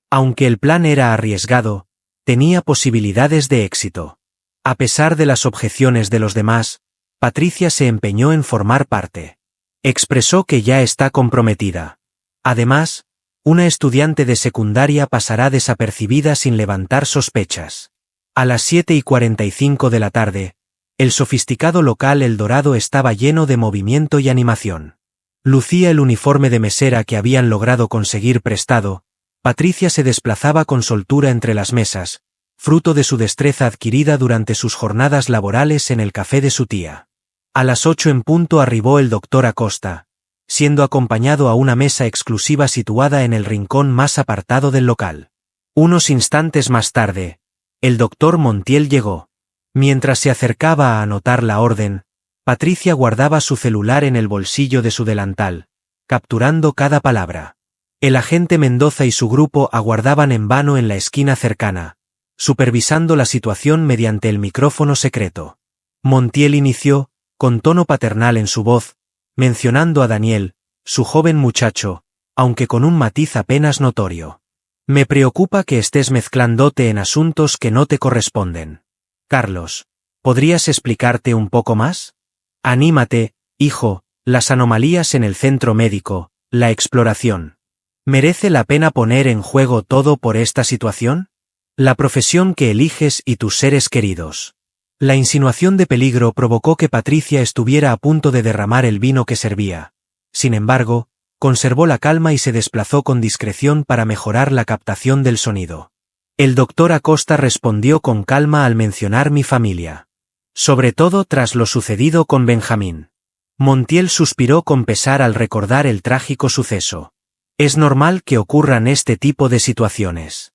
S1: Aunque el plan era arriesgado, tenía posibilidades de éxito. A pesar de las objeciones de los demás, Patricia se empeñó en formar parte. Expresó que ya está comprometida. Además, Una estudiante de secundaria pasará desapercibida sin levantar sospechas. A las 7:45 de la tarde, el sofisticado local El Dorado estaba lleno de movimiento y animación. Lucía el uniforme de mesera que habían logrado conseguir prestado. Patricia se desplazaba con soltura entre las mesas, fruto de su destreza adquirida durante sus jornadas laborales en el café de su tía. A las 8 en punto arribó el doctor Acosta, siendo acompañado a una mesa exclusiva situada en el rincón más apartado del local. Unos instantes más tarde, el doctor Montiel llegó. Mientras se acercaba a anotar la orden, Patricia guardaba su celular en el bolsillo de su delantal, capturando cada palabra. El agente Mendoza y su grupo aguardaban en vano en la esquina cercana, supervisando la situación mediante el micrófono secreto. Montiel inició, con tono paternal en su voz, mencionando a Daniel, su joven muchacho, aunque con un matiz apenas notorio. Me preocupa que estés mezclándote en asuntos que no te corresponden. Carlos, ¿podrías explicarte un poco más? Anímate, hijo, las anomalías en el centro médico, la exploración. ¿Merece la pena poner en juego todo por esta situación? La profesión que eliges y tus seres queridos. La insinuación de peligro provocó que Patricia estuviera a punto de derramar el vino que servía. Sin embargo, conservó la calma y se desplazó con discreción para mejorar la captación del sonido. El doctor Acosta respondió con calma al mencionar mi familia. Sobre todo tras lo sucedido con Benjamín. Montiel suspiró con pesar al recordar el trágico suceso. Es normal que ocurran este tipo de situaciones.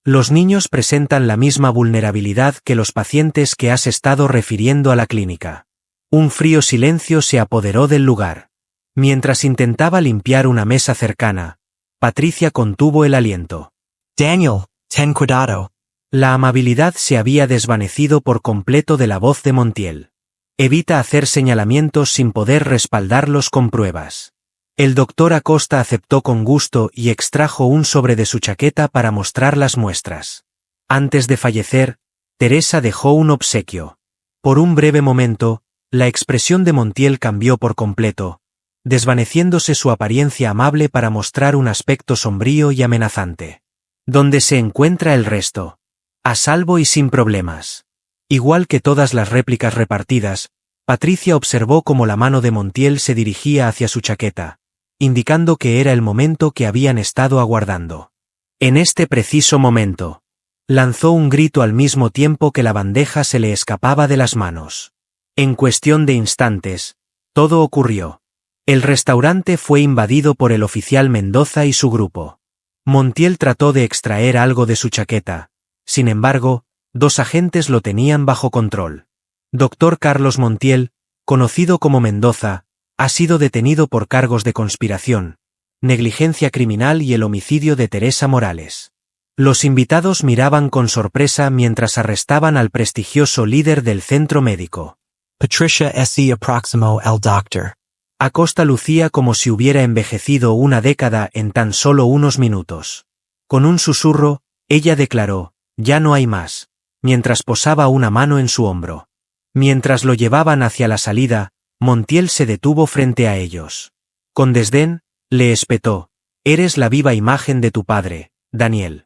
S1: Los niños presentan la misma vulnerabilidad que los pacientes que has estado refiriendo a la clínica. Un frío silencio se apoderó del lugar. Mientras intentaba limpiar una mesa cercana, Patricia contuvo el aliento.
S2: Daniel, ten cuidado.
S1: La amabilidad se había desvanecido por completo de la voz de Montiel. Evita hacer señalamientos sin poder respaldarlos con pruebas. El doctor Acosta aceptó con gusto y extrajo un sobre de su chaqueta para mostrar las muestras. Antes de fallecer, Teresa dejó un obsequio. Por un breve momento, la expresión de Montiel cambió por completo, desvaneciéndose su apariencia amable para mostrar un aspecto sombrío y amenazante. ¿Dónde se encuentra el resto? A salvo y sin problemas. Igual que todas las réplicas repartidas, Patricia observó cómo la mano de Montiel se dirigía hacia su chaqueta, indicando que era el momento que habían estado aguardando. En este preciso momento, lanzó un grito al mismo tiempo que la bandeja se le escapaba de las manos. En cuestión de instantes, todo ocurrió. El restaurante fue invadido por el oficial Mendoza y su grupo. Montiel trató de extraer algo de su chaqueta. Sin embargo, dos agentes lo tenían bajo control. Dr. Carlos Montiel, conocido como Mendoza, ha sido detenido por cargos de conspiración, negligencia criminal y el homicidio de Teresa Morales. Los invitados miraban con sorpresa mientras arrestaban al prestigioso líder del centro médico.
S2: Patricia S. Aproximo el doctor.
S1: Acosta lucía como si hubiera envejecido una década en tan solo unos minutos. Con un susurro, ella declaró, ya no hay más, mientras posaba una mano en su hombro. Mientras lo llevaban hacia la salida, Montiel se detuvo frente a ellos. Con desdén, le espetó, eres la viva imagen de tu padre, Daniel.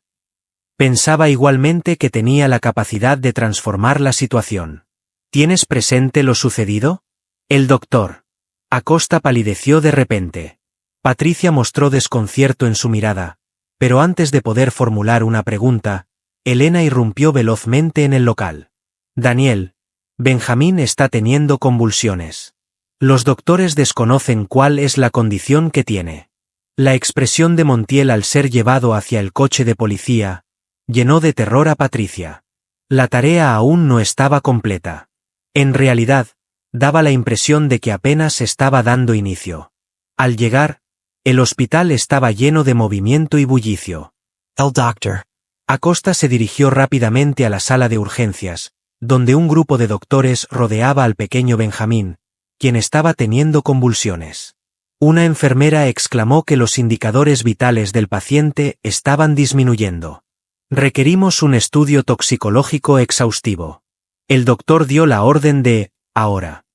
S1: Pensaba igualmente que tenía la capacidad de transformar la situación. ¿Tienes presente lo sucedido? El doctor Acosta palideció de repente. Patricia mostró desconcierto en su mirada, pero antes de poder formular una pregunta, Elena irrumpió velozmente en el local. Daniel, Benjamín está teniendo convulsiones. Los doctores desconocen cuál es la condición que tiene. La expresión de Montiel al ser llevado hacia el coche de policía llenó de terror a Patricia. La tarea aún no estaba completa. En realidad, daba la impresión de que apenas estaba dando inicio. Al llegar, el hospital estaba lleno de movimiento y bullicio.
S2: El doctor
S1: Acosta se dirigió rápidamente a la sala de urgencias, donde un grupo de doctores rodeaba al pequeño Benjamín, quien estaba teniendo convulsiones. Una enfermera exclamó que los indicadores vitales del paciente estaban disminuyendo. Requerimos un estudio toxicológico exhaustivo. El doctor dio la orden de, ahora.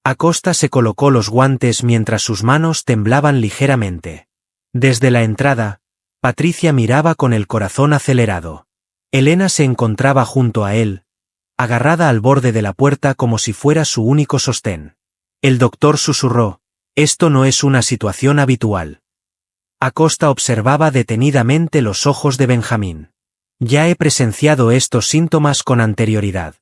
S1: Acosta se colocó los guantes mientras sus manos temblaban ligeramente. Desde la entrada, Patricia miraba con el corazón acelerado. Elena se encontraba junto a él, agarrada al borde de la puerta como si fuera su único sostén. El doctor susurró: «Esto no es una situación habitual». Acosta observaba detenidamente los ojos de Benjamín. «Ya he presenciado estos síntomas con anterioridad».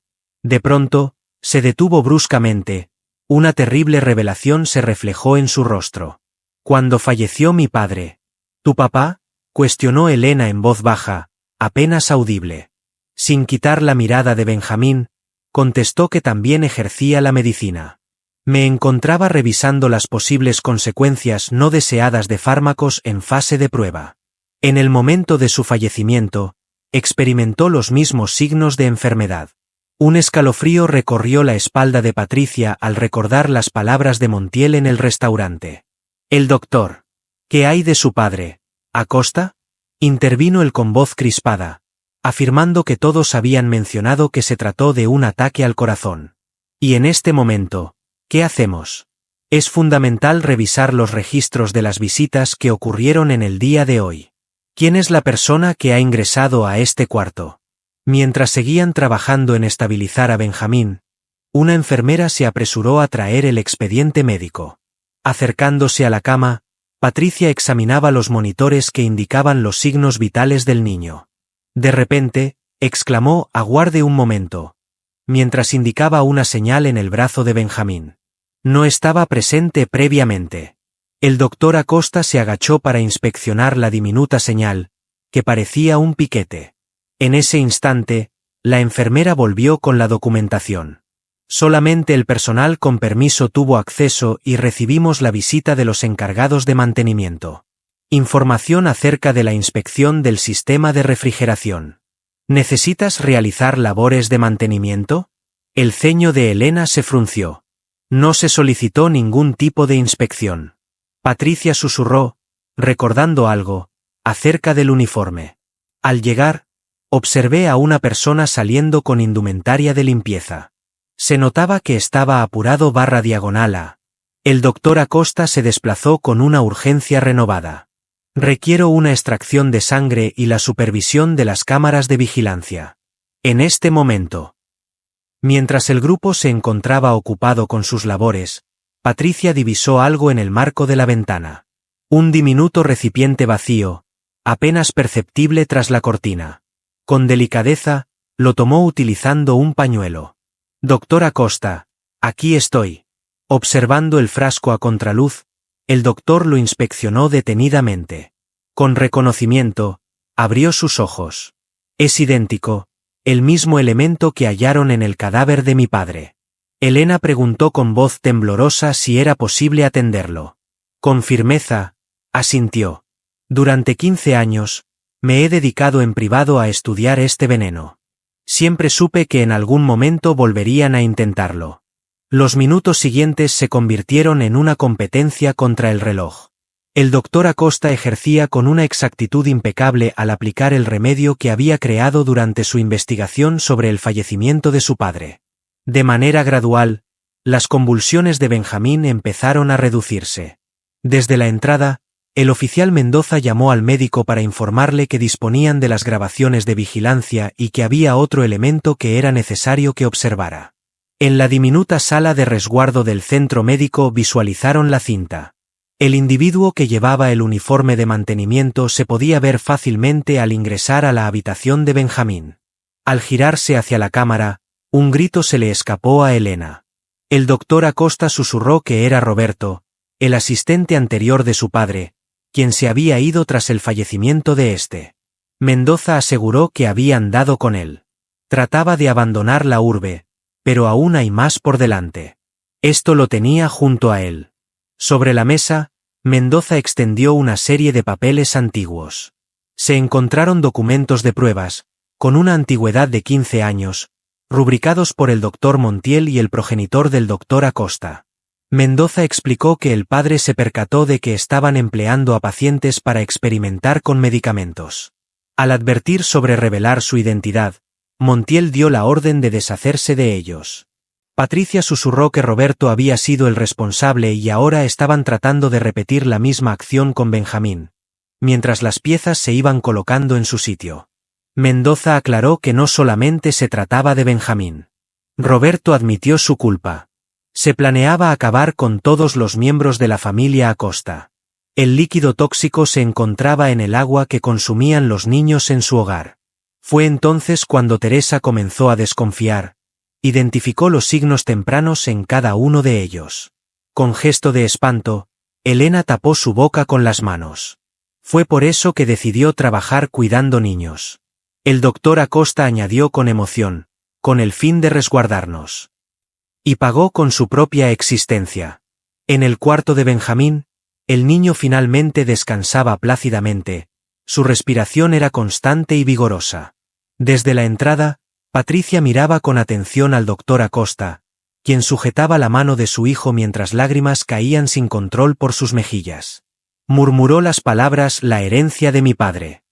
S1: De pronto, se detuvo bruscamente. Una terrible revelación se reflejó en su rostro. «Cuando falleció mi padre». «¿Tu papá?», cuestionó Elena en voz baja, apenas audible. Sin quitar la mirada de Benjamín, contestó que también ejercía la medicina. «Me encontraba revisando las posibles consecuencias no deseadas de fármacos en fase de prueba. En el momento de su fallecimiento, experimentó los mismos signos de enfermedad». Un escalofrío recorrió la espalda de Patricia al recordar las palabras de Montiel en el restaurante. «El doctor. ¿Qué hay de su padre, Acosta?», intervino él con voz crispada, afirmando que todos habían mencionado que se trató de un ataque al corazón. «Y en este momento, ¿qué hacemos? Es fundamental revisar los registros de las visitas que ocurrieron en el día de hoy. ¿Quién es la persona que ha ingresado a este cuarto?». Mientras seguían trabajando en estabilizar a Benjamín, una enfermera se apresuró a traer el expediente médico. Acercándose a la cama, Patricia examinaba los monitores que indicaban los signos vitales del niño. De repente, exclamó: «Aguarde un momento», mientras indicaba una señal en el brazo de Benjamín. No estaba presente previamente. El doctor Acosta se agachó para inspeccionar la diminuta señal, que parecía un piquete. En ese instante, la enfermera volvió con la documentación. «Solamente el personal con permiso tuvo acceso y recibimos la visita de los encargados de mantenimiento. Información acerca de la inspección del sistema de refrigeración. ¿Necesitas realizar labores de mantenimiento?». El ceño de Elena se frunció. No se solicitó ningún tipo de inspección. Patricia susurró, recordando algo, acerca del uniforme. Al llegar, observé a una persona saliendo con indumentaria de limpieza. Se notaba que estaba apurado /diagonal. El doctor Acosta se desplazó con una urgencia renovada. «Requiero una extracción de sangre y la supervisión de las cámaras de vigilancia. En este momento». Mientras el grupo se encontraba ocupado con sus labores, Patricia divisó algo en el marco de la ventana. Un diminuto recipiente vacío, apenas perceptible tras la cortina. Con delicadeza, lo tomó utilizando un pañuelo. «Doctor Acosta, aquí estoy». Observando el frasco a contraluz, el doctor lo inspeccionó detenidamente. Con reconocimiento, abrió sus ojos. «Es idéntico, el mismo elemento que hallaron en el cadáver de mi padre». Elena preguntó con voz temblorosa si era posible atenderlo. Con firmeza, asintió. «Durante 15 años, me he dedicado en privado a estudiar este veneno. Siempre supe que en algún momento volverían a intentarlo». Los minutos siguientes se convirtieron en una competencia contra el reloj. El doctor Acosta ejercía con una exactitud impecable al aplicar el remedio que había creado durante su investigación sobre el fallecimiento de su padre. De manera gradual, las convulsiones de Benjamín empezaron a reducirse. Desde la entrada, el oficial Mendoza llamó al médico para informarle que disponían de las grabaciones de vigilancia y que había otro elemento que era necesario que observara. En la diminuta sala de resguardo del centro médico visualizaron la cinta. El individuo que llevaba el uniforme de mantenimiento se podía ver fácilmente al ingresar a la habitación de Benjamín. Al girarse hacia la cámara, un grito se le escapó a Elena. El doctor Acosta susurró que era Roberto, el asistente anterior de su padre, quien se había ido tras el fallecimiento de este. Mendoza aseguró que habían dado con él. Trataba de abandonar la urbe, pero aún hay más por delante. Esto lo tenía junto a él. Sobre la mesa, Mendoza extendió una serie de papeles antiguos. Se encontraron documentos de pruebas, con una antigüedad de 15 años, rubricados por el doctor Montiel y el progenitor del doctor Acosta. Mendoza explicó que el padre se percató de que estaban empleando a pacientes para experimentar con medicamentos. Al advertir sobre revelar su identidad, Montiel dio la orden de deshacerse de ellos. Patricia susurró que Roberto había sido el responsable y ahora estaban tratando de repetir la misma acción con Benjamín. mientras las piezas se iban colocando en su sitio. Mendoza aclaró que no solamente se trataba de Benjamín. Roberto admitió su culpa. Se planeaba acabar con todos los miembros de la familia Acosta. El líquido tóxico se encontraba en el agua que consumían los niños en su hogar. Fue entonces cuando Teresa comenzó a desconfiar. Identificó los signos tempranos en cada uno de ellos. Con gesto de espanto, Elena tapó su boca con las manos. Fue por eso que decidió trabajar cuidando niños. El doctor Acosta añadió con emoción, con el fin de resguardarnos. Y pagó con su propia existencia. En el cuarto de Benjamín, el niño finalmente descansaba plácidamente, su respiración era constante y vigorosa. Desde la entrada, Patricia miraba con atención al doctor Acosta, quien sujetaba la mano de su hijo mientras lágrimas caían sin control por sus mejillas. Murmuró las palabras «la herencia de mi padre».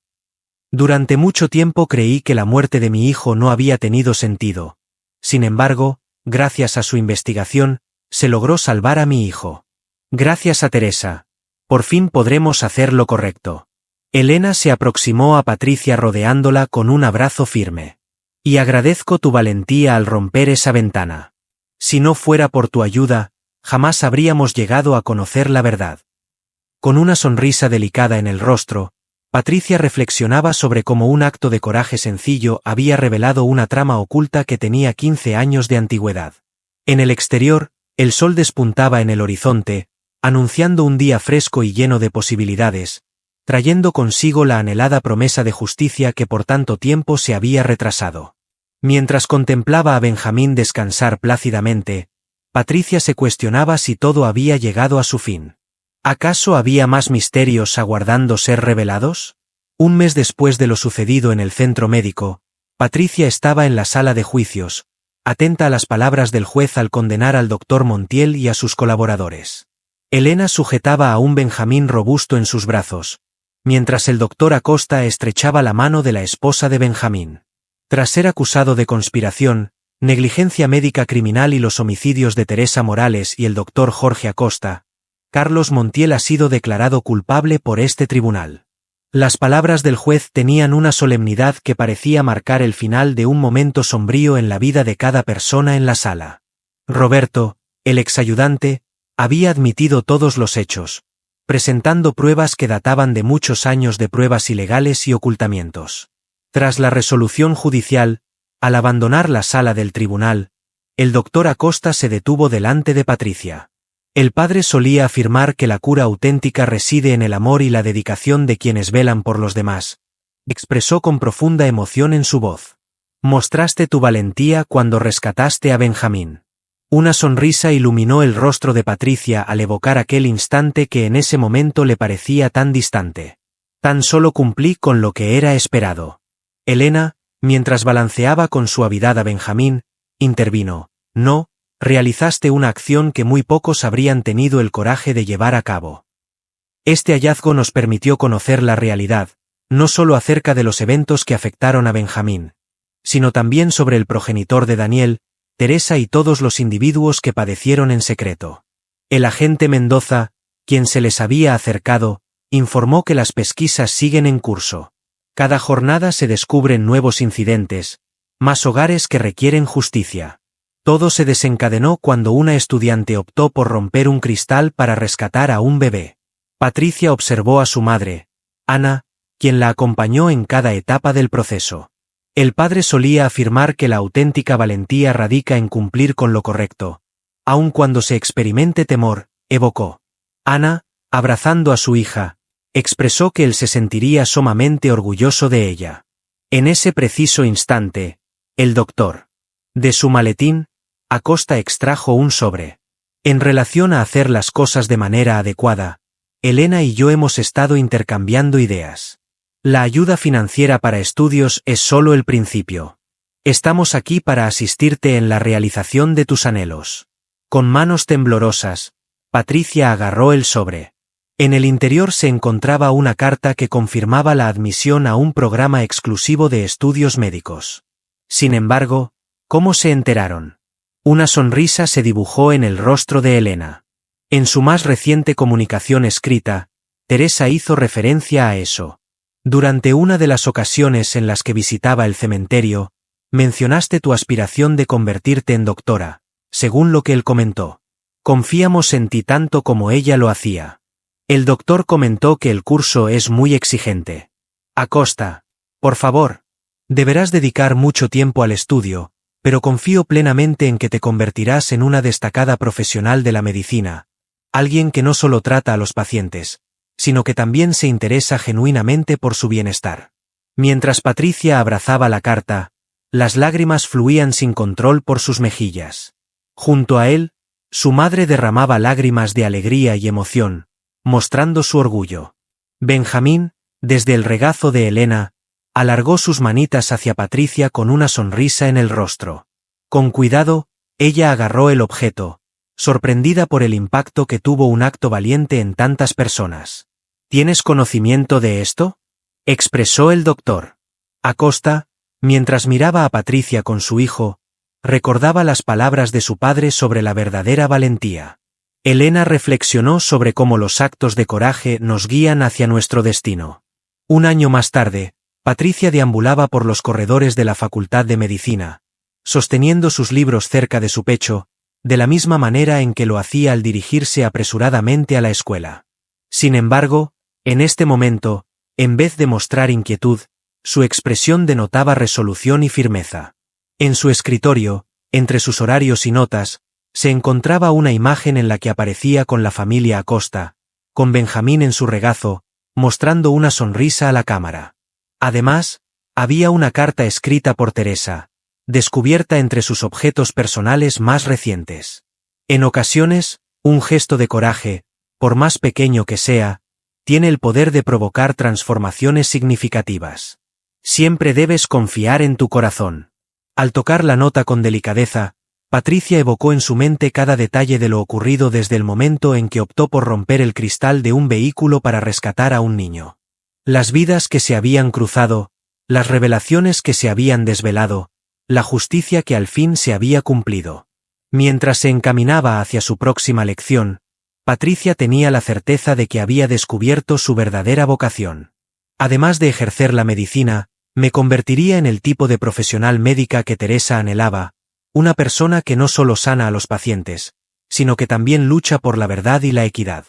S1: Durante mucho tiempo creí que la muerte de mi hijo no había tenido sentido. Sin embargo, gracias a su investigación, se logró salvar a mi hijo. Gracias a Teresa. Por fin podremos hacer lo correcto. Elena se aproximó a Patricia rodeándola con un abrazo firme. Y agradezco tu valentía al romper esa ventana. Si no fuera por tu ayuda, jamás habríamos llegado a conocer la verdad. Con una sonrisa delicada en el rostro, Patricia reflexionaba sobre cómo un acto de coraje sencillo había revelado una trama oculta que tenía 15 años de antigüedad. En el exterior, el sol despuntaba en el horizonte, anunciando un día fresco y lleno de posibilidades, trayendo consigo la anhelada promesa de justicia que por tanto tiempo se había retrasado. Mientras contemplaba a Benjamín descansar plácidamente, Patricia se cuestionaba si todo había llegado a su fin. ¿Acaso había más misterios aguardando ser revelados? Un mes después de lo sucedido en el centro médico, Patricia estaba en la sala de juicios, atenta a las palabras del juez al condenar al doctor Montiel y a sus colaboradores. Elena sujetaba a un Benjamín robusto en sus brazos, mientras el doctor Acosta estrechaba la mano de la esposa de Benjamín. Tras ser acusado de conspiración, negligencia médica criminal y los homicidios de Teresa Morales y el doctor Jorge Acosta, Carlos Montiel ha sido declarado culpable por este tribunal. Las palabras del juez tenían una solemnidad que parecía marcar el final de un momento sombrío en la vida de cada persona en la sala. Roberto, el exayudante, había admitido todos los hechos, presentando pruebas que databan de muchos años de pruebas ilegales y ocultamientos. Tras la resolución judicial, al abandonar la sala del tribunal, el doctor Acosta se detuvo delante de Patricia. El padre solía afirmar que la cura auténtica reside en el amor y la dedicación de quienes velan por los demás. Expresó con profunda emoción en su voz. Mostraste tu valentía cuando rescataste a Benjamín. Una sonrisa iluminó el rostro de Patricia al evocar aquel instante que en ese momento le parecía tan distante. Tan solo cumplí con lo que era esperado. Elena, mientras balanceaba con suavidad a Benjamín, intervino. No, realizaste una acción que muy pocos habrían tenido el coraje de llevar a cabo. Este hallazgo nos permitió conocer la realidad, no solo acerca de los eventos que afectaron a Benjamín, sino también sobre el progenitor de Daniel, Teresa y todos los individuos que padecieron en secreto. El agente Mendoza, quien se les había acercado, informó que las pesquisas siguen en curso. Cada jornada se descubren nuevos incidentes, más hogares que requieren justicia. Todo se desencadenó cuando una estudiante optó por romper un cristal para rescatar a un bebé. Patricia observó a su madre, Ana, quien la acompañó en cada etapa del proceso. El padre solía afirmar que la auténtica valentía radica en cumplir con lo correcto, aun cuando se experimente temor, evocó. Ana, abrazando a su hija, expresó que él se sentiría sumamente orgulloso de ella. En ese preciso instante, el doctor, de su maletín, Acosta extrajo un sobre. En relación a hacer las cosas de manera adecuada, Elena y yo hemos estado intercambiando ideas. La ayuda financiera para estudios es solo el principio. Estamos aquí para asistirte en la realización de tus anhelos. Con manos temblorosas, Patricia agarró el sobre. En el interior se encontraba una carta que confirmaba la admisión a un programa exclusivo de estudios médicos. Sin embargo, ¿cómo se enteraron? Una sonrisa se dibujó en el rostro de Elena. En su más reciente comunicación escrita, Teresa hizo referencia a eso. Durante una de las ocasiones en las que visitaba el cementerio, mencionaste tu aspiración de convertirte en doctora, según lo que él comentó. Confiamos en ti tanto como ella lo hacía. El doctor comentó que el curso es muy exigente. Acosta, por favor, deberás dedicar mucho tiempo al estudio, pero confío plenamente en que te convertirás en una destacada profesional de la medicina, alguien que no solo trata a los pacientes, sino que también se interesa genuinamente por su bienestar. Mientras Patricia abrazaba la carta, las lágrimas fluían sin control por sus mejillas. Junto a él, su madre derramaba lágrimas de alegría y emoción, mostrando su orgullo. Benjamín, desde el regazo de Elena, alargó sus manitas hacia Patricia con una sonrisa en el rostro. Con cuidado, ella agarró el objeto, sorprendida por el impacto que tuvo un acto valiente en tantas personas. ¿Tienes conocimiento de esto?, expresó el doctor. Acosta, mientras miraba a Patricia con su hijo, recordaba las palabras de su padre sobre la verdadera valentía. Elena reflexionó sobre cómo los actos de coraje nos guían hacia nuestro destino. Un año más tarde, Patricia deambulaba por los corredores de la Facultad de Medicina, sosteniendo sus libros cerca de su pecho, de la misma manera en que lo hacía al dirigirse apresuradamente a la escuela. Sin embargo, en este momento, en vez de mostrar inquietud, su expresión denotaba resolución y firmeza. En su escritorio, entre sus horarios y notas, se encontraba una imagen en la que aparecía con la familia Acosta, con Benjamín en su regazo, mostrando una sonrisa a la cámara. Además, había una carta escrita por Teresa, descubierta entre sus objetos personales más recientes. En ocasiones, un gesto de coraje, por más pequeño que sea, tiene el poder de provocar transformaciones significativas. Siempre debes confiar en tu corazón. Al tocar la nota con delicadeza, Patricia evocó en su mente cada detalle de lo ocurrido desde el momento en que optó por romper el cristal de un vehículo para rescatar a un niño. Las vidas que se habían cruzado, las revelaciones que se habían desvelado, la justicia que al fin se había cumplido. Mientras se encaminaba hacia su próxima lección, Patricia tenía la certeza de que había descubierto su verdadera vocación. Además de ejercer la medicina, me convertiría en el tipo de profesional médica que Teresa anhelaba, una persona que no solo sana a los pacientes, sino que también lucha por la verdad y la equidad.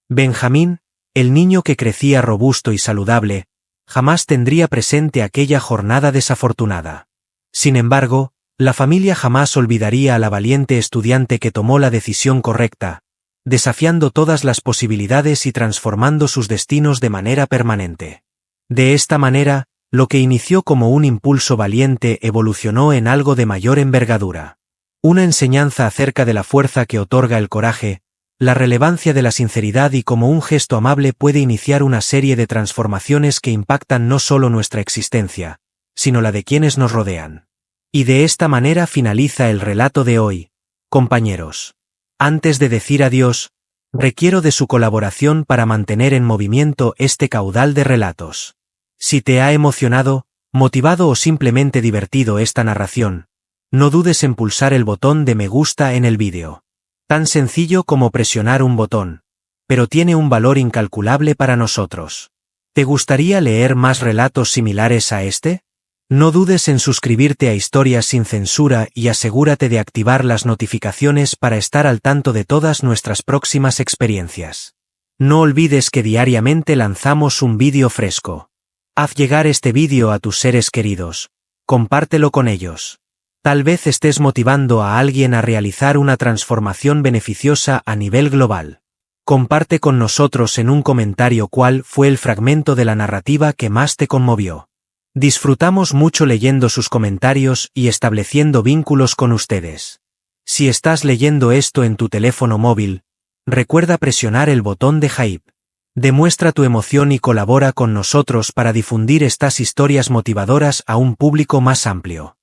S1: Benjamín, el niño que crecía robusto y saludable, jamás tendría presente aquella jornada desafortunada. Sin embargo, la familia jamás olvidaría a la valiente estudiante que tomó la decisión correcta, desafiando todas las posibilidades y transformando sus destinos de manera permanente. De esta manera, lo que inició como un impulso valiente evolucionó en algo de mayor envergadura. Una enseñanza acerca de la fuerza que otorga el coraje, la relevancia de la sinceridad y cómo un gesto amable puede iniciar una serie de transformaciones que impactan no solo nuestra existencia, sino la de quienes nos rodean. Y de esta manera finaliza el relato de hoy, compañeros. Antes de decir adiós, requiero de su colaboración para mantener en movimiento este caudal de relatos. Si te ha emocionado, motivado o simplemente divertido esta narración, no dudes en pulsar el botón de me gusta en el vídeo. Tan sencillo como presionar un botón, pero tiene un valor incalculable para nosotros. ¿Te gustaría leer más relatos similares a este? No dudes en suscribirte a Historias sin Censura y asegúrate de activar las notificaciones para estar al tanto de todas nuestras próximas experiencias. No olvides que diariamente lanzamos un vídeo fresco. Haz llegar este vídeo a tus seres queridos, compártelo con ellos. Tal vez estés motivando a alguien a realizar una transformación beneficiosa a nivel global. Comparte con nosotros en un comentario cuál fue el fragmento de la narrativa que más te conmovió. Disfrutamos mucho leyendo sus comentarios y estableciendo vínculos con ustedes. Si estás leyendo esto en tu teléfono móvil, recuerda presionar el botón de hype. Demuestra tu emoción y colabora con nosotros para difundir estas historias motivadoras a un público más amplio.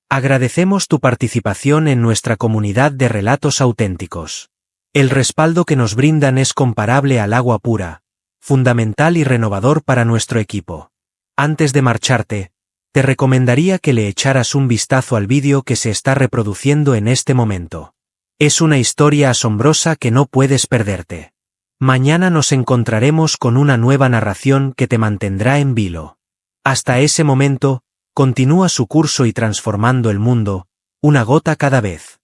S1: Agradecemos tu participación en nuestra comunidad de relatos auténticos. El respaldo que nos brindan es comparable al agua pura, fundamental y renovador para nuestro equipo. Antes de marcharte, te recomendaría que le echaras un vistazo al vídeo que se está reproduciendo en este momento. Es una historia asombrosa que no puedes perderte. Mañana nos encontraremos con una nueva narración que te mantendrá en vilo. Hasta ese momento, continúa su curso y transformando el mundo, una gota cada vez.